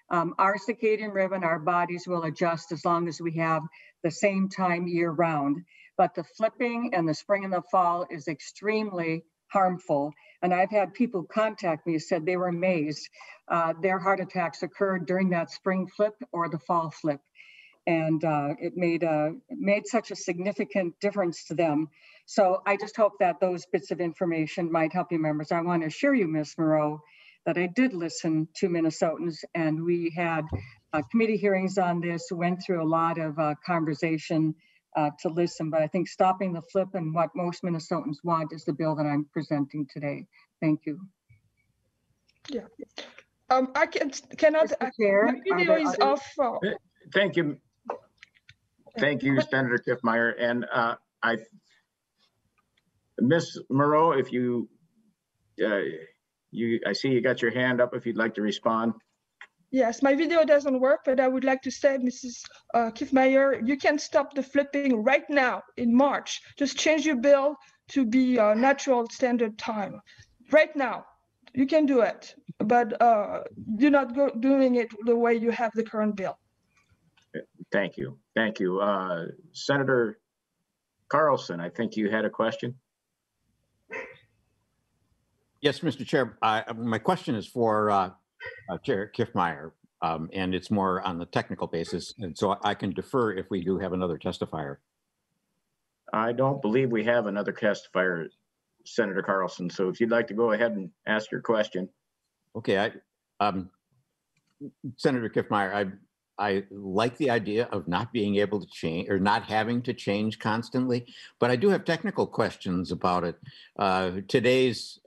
Our circadian rhythm, our bodies will adjust as long as we have the same time year round. But the flipping in the spring and the fall is extremely harmful. And I've had people contact me who said they were amazed. Their heart attacks occurred during that spring flip or the fall flip. and it made such a significant difference to them. So I just hope that those bits of information might help you members. I want to assure you, Ms. Moreau, that I did listen to Minnesotans, and we had committee hearings on this, went through a lot of conversation to listen, but I think stopping the flip and what most Minnesotans want is the bill that I'm presenting today. Thank you. Yeah. I cannot. Mr. Chair, my video is off. Thank you. Thank you, Senator Kiffmeyer. And Ms. Moreau, if I see you got your hand up if you'd like to respond. Yes, my video doesn't work, but I would like to say, Mrs. Kiffmeyer, you can stop the flipping right now in March. Just change your bill to be natural standard time. Right now, you can do it, but do not go doing it the way you have the current bill. Thank you. Thank you. Senator Carlson, I think you had a question. Yes, Mr. Chair. My question is for Chair Kiffmeyer, and it's more on the technical basis. And so I can defer if we do have another testifier. I don't believe we have another testifier, Senator Carlson. So if you'd like to go ahead and ask your question. Okay. Senator Kiffmeyer, I like the idea of not being able to change or not having to change constantly, but I do have technical questions about it. Today's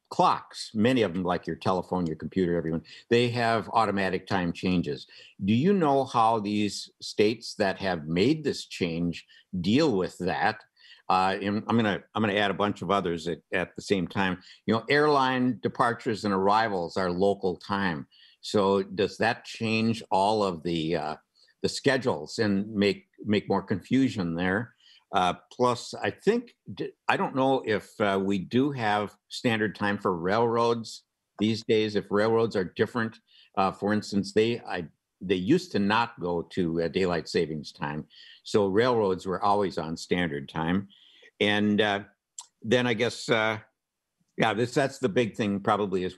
clocks, many of them, like your telephone, your computer, everyone, they have automatic time changes. Do you know how these states that have made this change deal with that? I'm gonna add a bunch of others at the same time. You know, airline departures and arrivals are local time. So does that change all of the schedules and make more confusion there? Plus, I don't know if we do have standard time for railroads these days. If railroads are different, for instance, they used to not go to daylight savings time, so railroads were always on standard time. And then I guess, yeah, that's the big thing probably is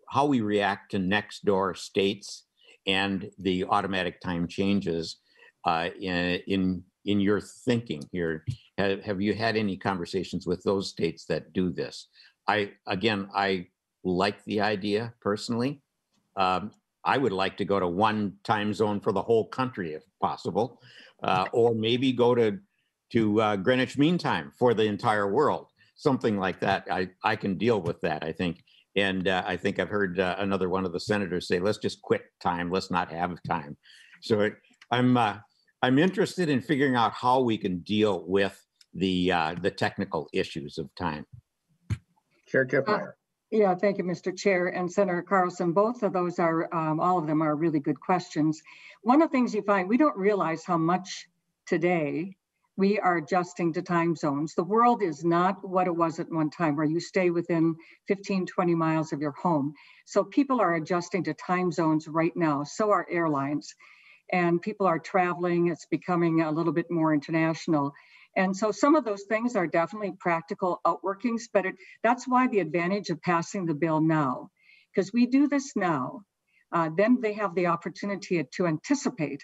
how we react to next door states and the automatic time changes in your thinking here. Have you had any conversations with those states that do this? I like the idea personally. I would like to go to one time zone for the whole country if possible, or maybe go to Greenwich Mean Time for the entire world. Something like that. I can deal with that, I think. And I think I've heard another one of the senators say, let's just quit time. Let's not have time. So I'm interested in figuring out how we can deal with the technical issues of time. Chair Kiffmeyer. Yeah, thank you, Mr. Chair and Senator Carlson. Both of those are, all of them are really good questions. One of the things you find, we don't realize how much today we are adjusting to time zones. The world is not what it was at one time where you stay within 15, 20 miles of your home. So people are adjusting to time zones right now. So are airlines. And people are traveling. It's becoming a little bit more international. And so some of those things are definitely practical outworkings, but that's why the advantage of passing the bill now, because we do this now, then they have the opportunity to anticipate.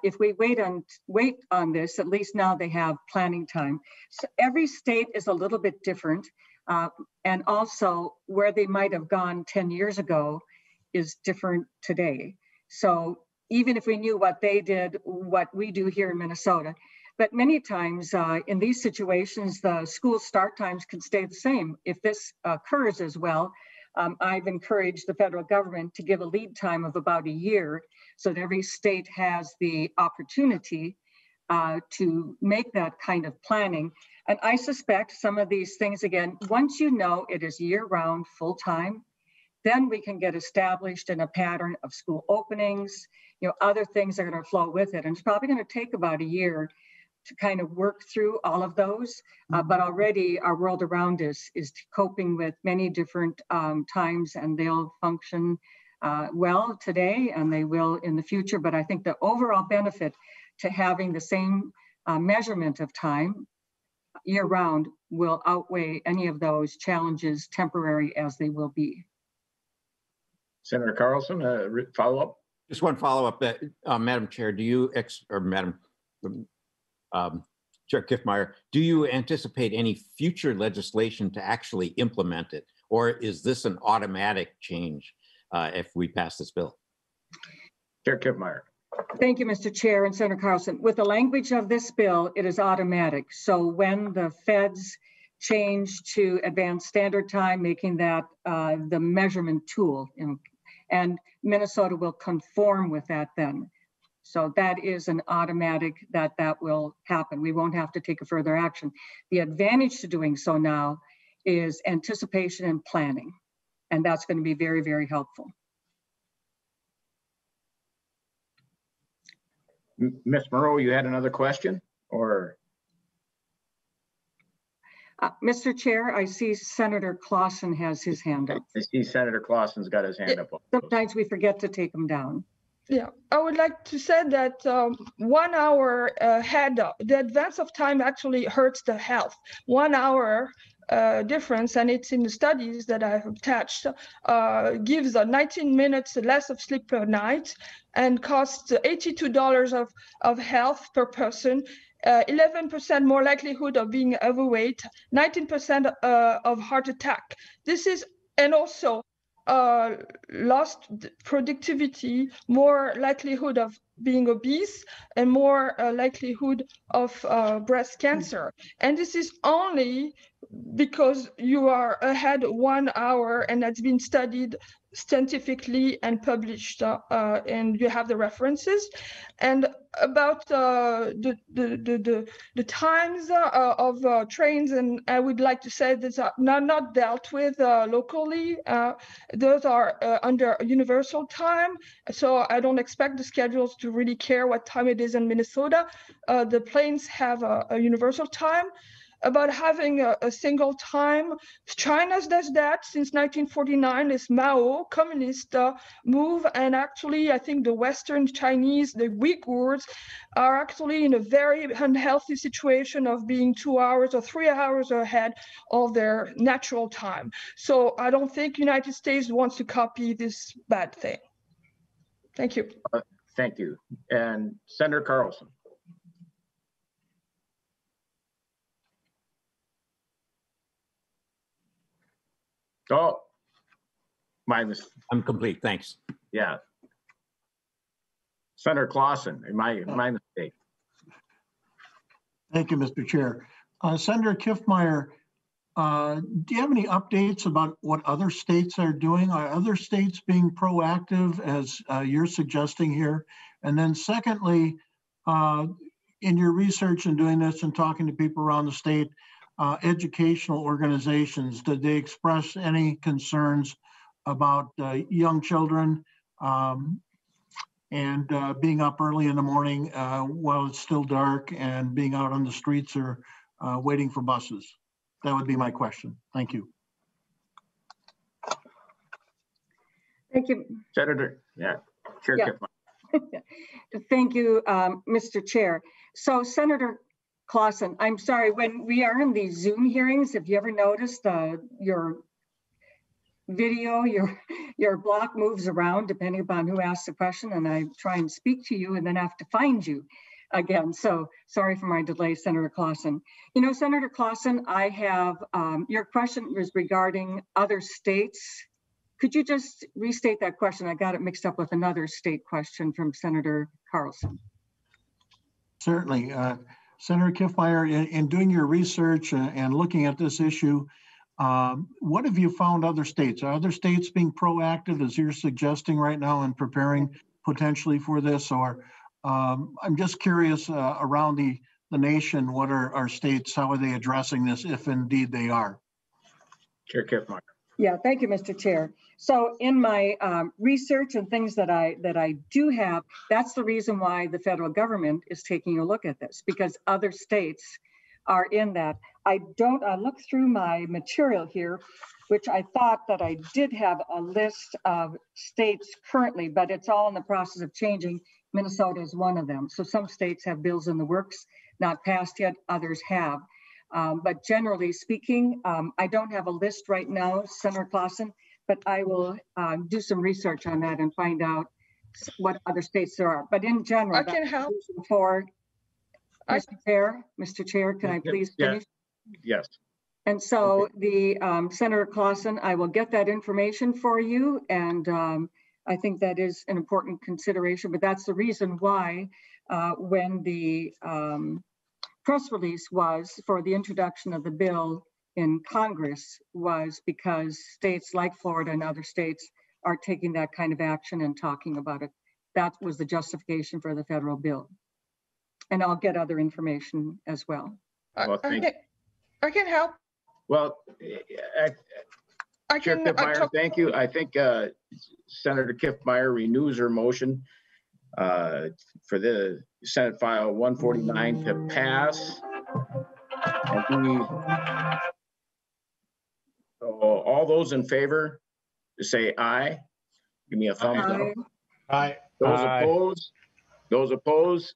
If we wait on this, at least now they have planning time. So every state is a little bit different. And also where they might have gone 10 years ago is different today. So even if we knew what they did, what we do here in Minnesota, but many times in these situations, the school start times can stay the same. If this occurs as well, I've encouraged the federal government to give a lead time of about a year so that every state has the opportunity to make that kind of planning. And I suspect some of these things, again, once you know it is year-round, full-time, then we can get established in a pattern of school openings, other things are going to flow with it. And it's probably going to take about a year to kind of work through all of those. But already our world around us is coping with many different times, and they'll function well today and they will in the future. But I think the overall benefit to having the same measurement of time year round will outweigh any of those challenges, temporary as they will be. Senator Carlson, follow up? Just one follow-up, Madam Chair, do you, Madam Chair Kiffmeyer, do you anticipate any future legislation to actually implement it? Or is this an automatic change if we pass this bill? Chair Kiffmeyer. Thank you, Mr. Chair and Senator Carlson. With the language of this bill, it is automatic. So when the feds change to advanced standard time, making that the measurement tool, and Minnesota will conform with that then. So that is an automatic that will happen. We won't have to take a further action. The advantage to doing so now is anticipation and planning. And that's going to be very, very helpful. Ms. Moreau, you had another question, or? Mr. Chair, I see Senator Clausen has his hand up. I see Senator Clausen's got his hand up. Sometimes we forget to take him down. Yeah, I would like to say that 1 hour ahead, the advance of time actually hurts the health. 1 hour difference, and it's in the studies that I have attached, gives 19 minutes less of sleep per night and costs $82 of health per person, 11% more likelihood of being overweight, 19% of heart attack. This is, and also lost productivity, more likelihood of being obese, and more likelihood of breast cancer. And this is only because you are ahead 1 hour, and that's been studied scientifically and published, and you have the references. And about the times of trains, and I would like to say that are not dealt with locally. Those are under universal time, so I don't expect the schedules to really care what time it is in Minnesota. The planes have a universal time. About having a single time, China does that since 1949. Is Mao communist move, and actually I think the Western Chinese, the Uyghurs, are actually in a very unhealthy situation of being 2 hours or 3 hours ahead of their natural time. So I don't think United States wants to copy this bad thing. Thank you. Thank you. And Senator Carlson. Oh, I'm complete, thanks. Yeah. Senator Clausen, my mistake. Thank you, Mr. Chair. Senator Kiffmeyer, do you have any updates about what other states are doing? Are other states being proactive as you're suggesting here? And then secondly, in your research and doing this and talking to people around the state, educational organizations, did they express any concerns about young children and being up early in the morning while it's still dark and being out on the streets or waiting for buses? That would be my question. Thank you. Thank you. Senator, yeah, Chair Kiffmeyer. Thank you, Mr. Chair. So Senator Clausen, I'm sorry, when we are in these Zoom hearings, if you ever noticed your video, your block moves around depending upon who asks the question, and I try and speak to you and then have to find you again. So sorry for my delay, Senator Clausen. You know, Senator Clausen, I have, your question was regarding other states. Could you just restate that question? I got it mixed up with another state question from Senator Carlson. Certainly. Senator Kiffmeyer, in doing your research and looking at this issue, what have you found other states? Are other states being proactive as you're suggesting right now and preparing potentially for this? Or I'm just curious around the nation, what are our states, how are they addressing this if indeed they are? Chair Kiffmeyer. Yeah, thank you, Mr. Chair. So in my research and things that I do have, that's the reason why the federal government is taking a look at this, because other states are in that. I looked through my material here, which I thought that I did have a list of states currently, but it's all in the process of changing. Minnesota is one of them. So some states have bills in the works, not passed yet, others have. But generally speaking, I don't have a list right now, Senator Clausen, but I will do some research on that and find out what other states there are, but in general. I can help. For I- Mr. Chair, can I please Yeah. finish? Yes. And so the Senator Clausen, I will get that information for you. And I think that is an important consideration, but that's the reason why when the press release was for the introduction of the bill in Congress was because states like Florida and other states are taking that kind of action and talking about it. That was the justification for the federal bill. And I'll get other information as well. Well, I can help. Well, I Chair can Kiffmeyer, thank you. I think Senator Kiffmeyer renews her motion for the Senate File 149 to pass. So all those in favor, say aye. Give me a thumbs up. Aye. Those opposed.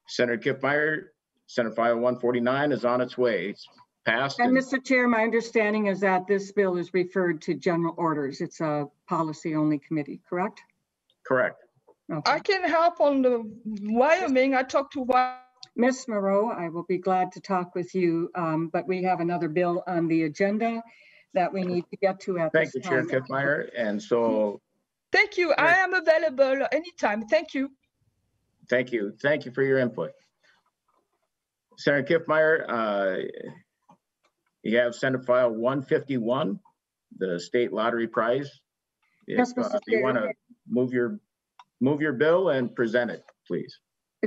Senator Kiffmeyer, Senate File 149 is on its way. It's passed. And Mr. Chair, my understanding is that this bill is referred to general orders. It's a policy only committee, correct? Correct. Okay. I can help on the Wyoming. I talked to Ms. Moreau, I will be glad to talk with you, but we have another bill on the agenda that we need to get to at this Thank you, Chair time. Kiffmeyer. And so. Thank you. I am available anytime. Thank you. Thank you. Thank you for your input. Senator Kiffmeyer, you have Senate File 151, the state lottery prize. Yes, Mr. If you Chair. want to move your bill and present it, please.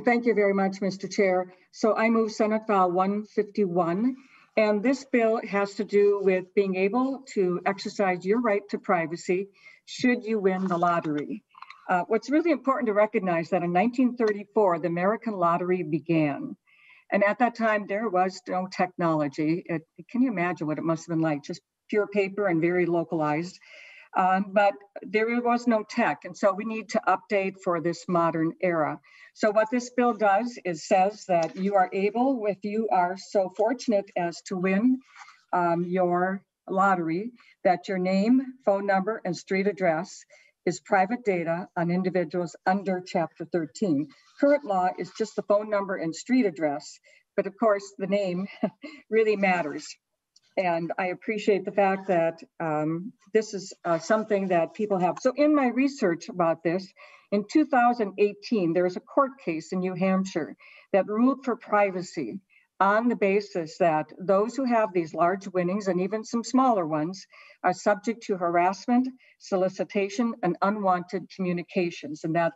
Thank you very much, Mr. Chair. So I move Senate File 151, and this bill has to do with being able to exercise your right to privacy should you win the lottery. What's really important to recognize that in 1934, the American lottery began. And at that time, there was no technology. Can you imagine what it must have been like? Just pure paper and very localized. But there was no tech. And so we need to update for this modern era. So what this bill does is says that you are able, if you are so fortunate as to win your lottery, that your name, phone number, and street address is private data on individuals under Chapter 13. Current law is just the phone number and street address, but of course the name really matters. And I appreciate the fact that this is something that people have. So in my research about this, in 2018, there was a court case in New Hampshire that ruled for privacy on the basis that those who have these large winnings and even some smaller ones are subject to harassment, solicitation, and unwanted communications, and that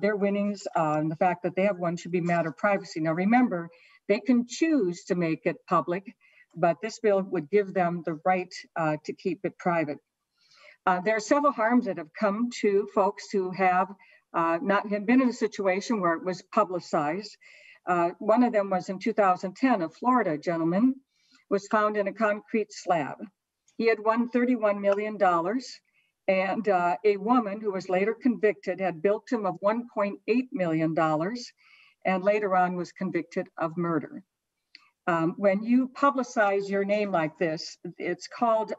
their winnings and the fact that they have one should be a matter of privacy. Now remember, they can choose to make it public, but this bill would give them the right to keep it private. There are several harms that have come to folks who have been in a situation where it was publicized. One of them was in 2010, a Florida gentleman was found in a concrete slab. He had won $31 million, and a woman who was later convicted had bilked him of $1.8 million and later on was convicted of murder. When you publicize your name like this, it's called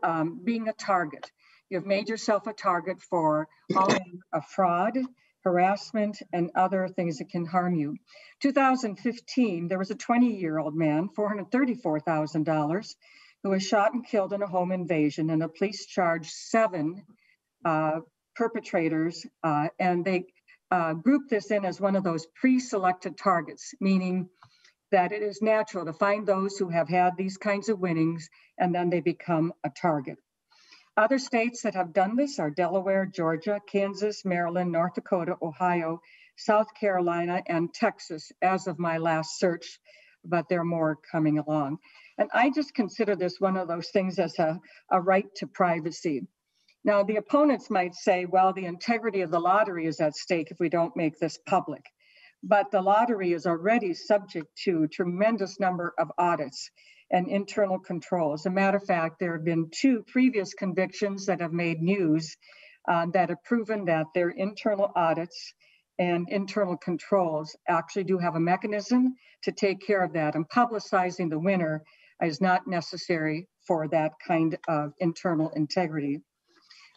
being a target. You've made yourself a target for all a fraud, harassment, and other things that can harm you. 2015, there was a 20-year-old man, $434,000, who was shot and killed in a home invasion, and the police charged 7 perpetrators, and they grouped this in as one of those pre-selected targets, meaning that it is natural to find those who have had these kinds of winnings, and then they become a target. Other states that have done this are Delaware, Georgia, Kansas, Maryland, North Dakota, Ohio, South Carolina, and Texas as of my last search, but there are more coming along. And I just consider this one of those things as a right to privacy. Now, the opponents might say, well, the integrity of the lottery is at stake if we don't make this public. But the lottery is already subject to a tremendous number of audits and internal controls. As a matter of fact, there have been 2 previous convictions that have made news that have proven that their internal audits and internal controls actually do have a mechanism to take care of that. And publicizing the winner is not necessary for that kind of internal integrity.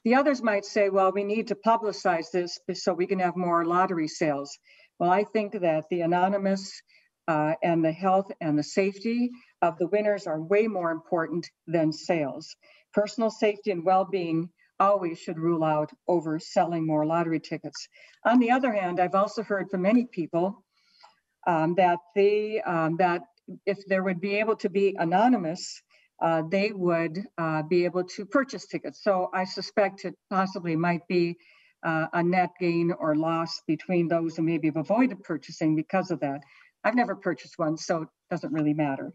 The others might say, well, we need to publicize this so we can have more lottery sales. Well, I think that the anonymous and the health and the safety of the winners are way more important than sales. Personal safety and well-being always should rule out over selling more lottery tickets. On the other hand, I've also heard from many people that if there would be able to be anonymous, they would be able to purchase tickets. So I suspect it possibly might be a net gain or loss between those who maybe have avoided purchasing because of that. I've never purchased one, so it doesn't really matter.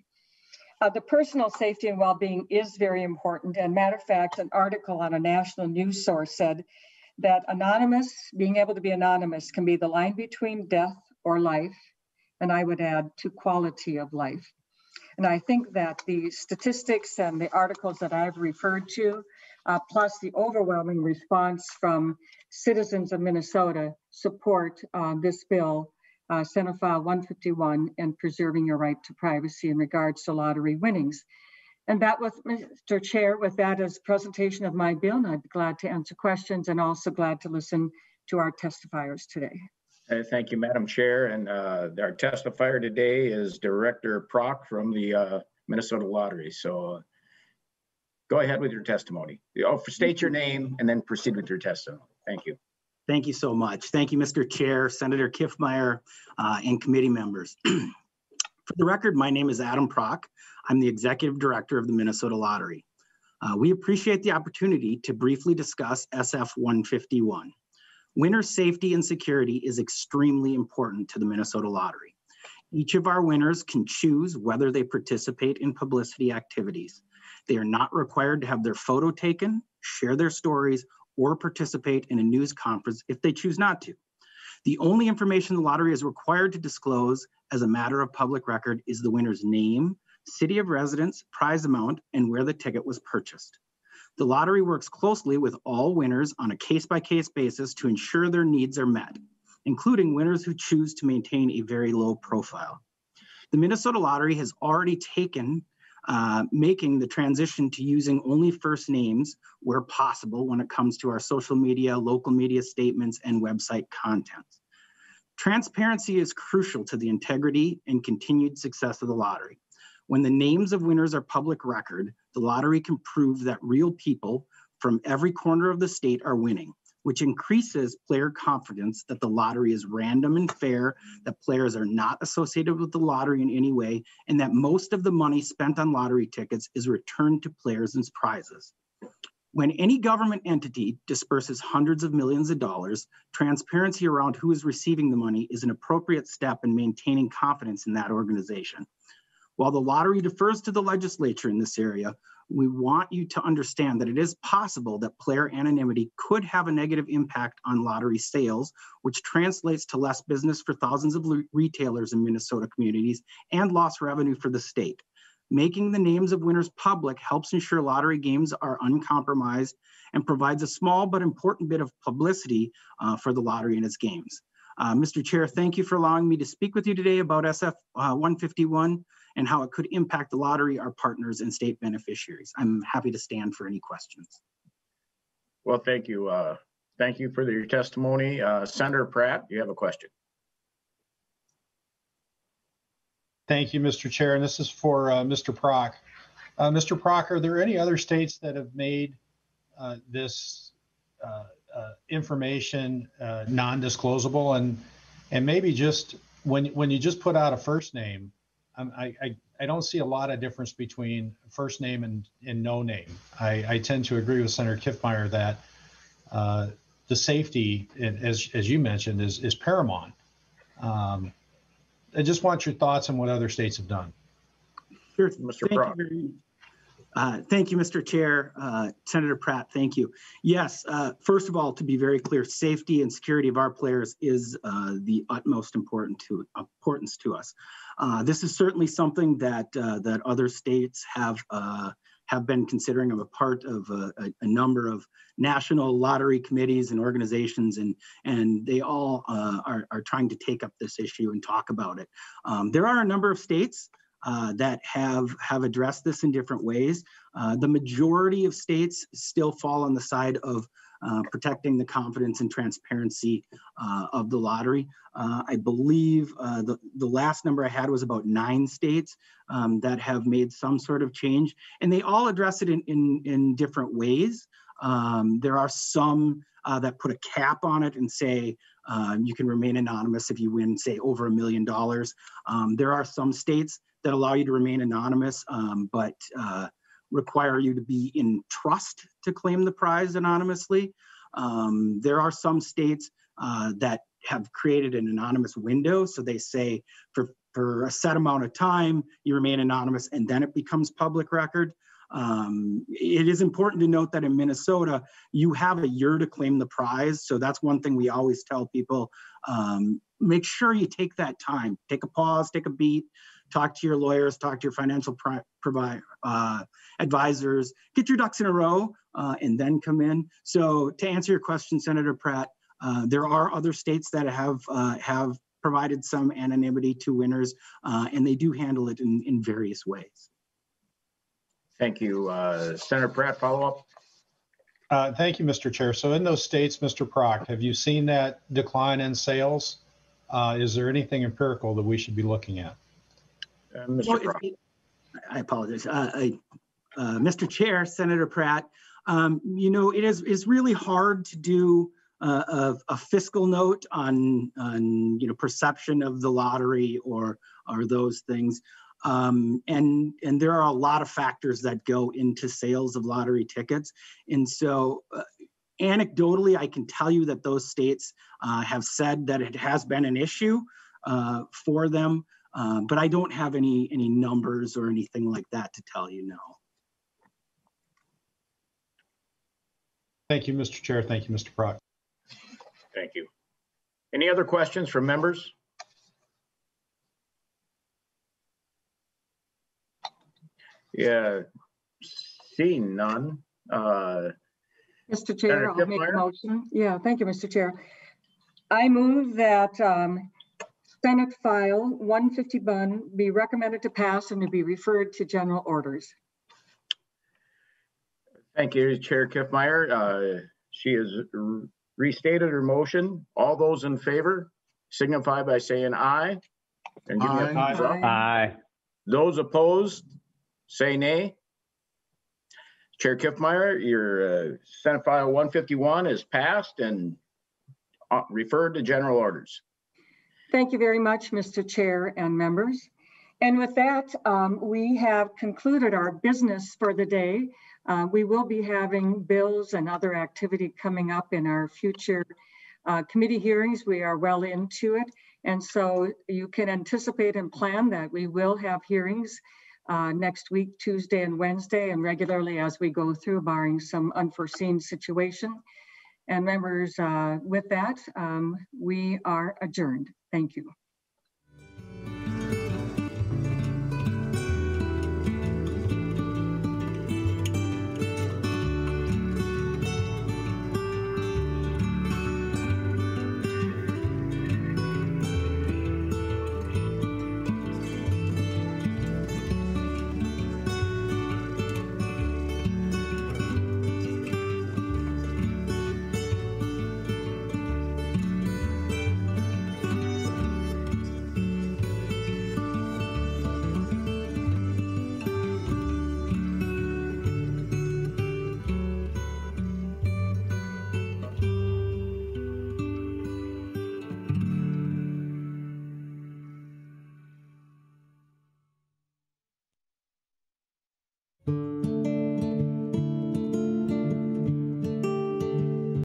The personal safety and well-being is very important. And matter of fact, an article on a national news source said that being able to be anonymous can be the line between death or life, and I would add to quality of life. And I think that the statistics and the articles that I've referred to, plus the overwhelming response from citizens of Minnesota, support this bill, Senate File 151, and preserving your right to privacy in regards to lottery winnings. And that was, Mr. Chair, with that as presentation of my bill, and I'd be glad to answer questions and also glad to listen to our testifiers today. Thank you, Madam Chair. And our testifier today is Director Prock from the Minnesota Lottery. So go ahead with your testimony. State your name and then proceed with your testimony. Thank you. Thank you so much. Thank you, Mr. Chair, Senator Kiffmeyer, and committee members. For the record, my name is Adam Prock. I'm the Executive Director of the Minnesota Lottery. We appreciate the opportunity to briefly discuss SF 151. Winner safety and security is extremely important to the Minnesota Lottery. Each of our winners can choose whether they participate in publicity activities. They are not required to have their photo taken, share their stories, or participate in a news conference if they choose not to. The only information the lottery is required to disclose as a matter of public record is the winner's name, city of residence, prize amount, and where the ticket was purchased. The lottery works closely with all winners on a case-by-case basis to ensure their needs are met, including winners who choose to maintain a very low profile. The Minnesota Lottery has already taken making the transition to using only first names where possible when it comes to our social media, local media statements, and website content. Transparency is crucial to the integrity and continued success of the lottery. When the names of winners are public record, the lottery can prove that real people from every corner of the state are winning, which increases player confidence that the lottery is random and fair, that players are not associated with the lottery in any way, and that most of the money spent on lottery tickets is returned to players as prizes. When any government entity disperses hundreds of millions of dollars, transparency around who is receiving the money is an appropriate step in maintaining confidence in that organization. While the lottery defers to the legislature in this area, we want you to understand that it is possible that player anonymity could have a negative impact on lottery sales, which translates to less business for thousands of retailers in Minnesota communities and lost revenue for the state. Making the names of winners public helps ensure lottery games are uncompromised and provides a small but important bit of publicity for the lottery and its games. Mr. Chair, thank you for allowing me to speak with you today about SF 151 and how it could impact the lottery, our partners, and state beneficiaries. I'm happy to stand for any questions. Well, thank you. Thank you for your testimony. Senator Pratt, you have a question. Thank you, Mr. Chair. And this is for Mr. Prock. Mr. Prock, are there any other states that have made this information non-disclosable? And maybe just when you just put out a first name, I don't see a lot of difference between first name and no name. I tend to agree with Senator Kiffmeyer that the safety, as you mentioned, is paramount. I just want your thoughts on what other states have done. Sure. Mr. Prock. Thank you, Mr. Chair. Senator Pratt, thank you. Yes, first of all, to be very clear, safety and security of our players is the utmost importance to us. This is certainly something that other states have been considering. I'm a part of a number of national lottery committees and organizations, and they all are trying to take up this issue and talk about it. There are a number of states that have addressed this in different ways. The majority of states still fall on the side of protecting the confidence and transparency of the lottery. I believe the last number I had was about 9 states that have made some sort of change, and they all address it in different ways. There are some that put a cap on it and say you can remain anonymous if you win, say, over $1 million. There are some states that allow you to remain anonymous, but require you to be in trust to claim the prize anonymously. There are some states that have created an anonymous window. So they say for a set amount of time, you remain anonymous and then it becomes public record. It is important to note that in Minnesota, you have a year to claim the prize. So that's one thing we always tell people. Make sure you take that time, take a pause, take a beat, talk to your lawyers, talk to your financial advisors, get your ducks in a row, and then come in. So to answer your question, Senator Pratt, there are other states that have provided some anonymity to winners, and they do handle it in various ways. Thank you. Senator Pratt, follow up. Thank you, Mr. Chair. So in those states, Mr. Prock, have you seen that decline in sales? Is there anything empirical that we should be looking at? Mr. Prock. I apologize. Mr. Chair, Senator Pratt, you know, it is really hard to do a fiscal note on you know, perception of the lottery or those things. And there are a lot of factors that go into sales of lottery tickets. And so anecdotally, I can tell you that those states have said that it has been an issue for them, but I don't have any numbers or anything like that to tell you, no. Thank you, Mr. Chair. Thank you, Mr. Prock. Thank you. Any other questions from members? Yeah, seeing none. Mr. Chair, Senator I'll make a Kiffmeyer? motion. Yeah, thank you, Mr. Chair. I move that Senate File 151 be recommended to pass and to be referred to general orders. Thank you, Chair Kiffmeyer. She has restated her motion. All those in favor signify by saying aye. And give me a thumbs up. Aye. Those opposed, say nay. Chair Kiffmeyer, your Senate File 151 is passed and referred to general orders. Thank you very much, Mr. Chair and members. And with that, we have concluded our business for the day. We will be having bills and other activity coming up in our future committee hearings. We are well into it. And so you can anticipate and plan that we will have hearings next week, Tuesday and Wednesday, and regularly as we go through, barring some unforeseen situation. And members, with that, we are adjourned. Thank you.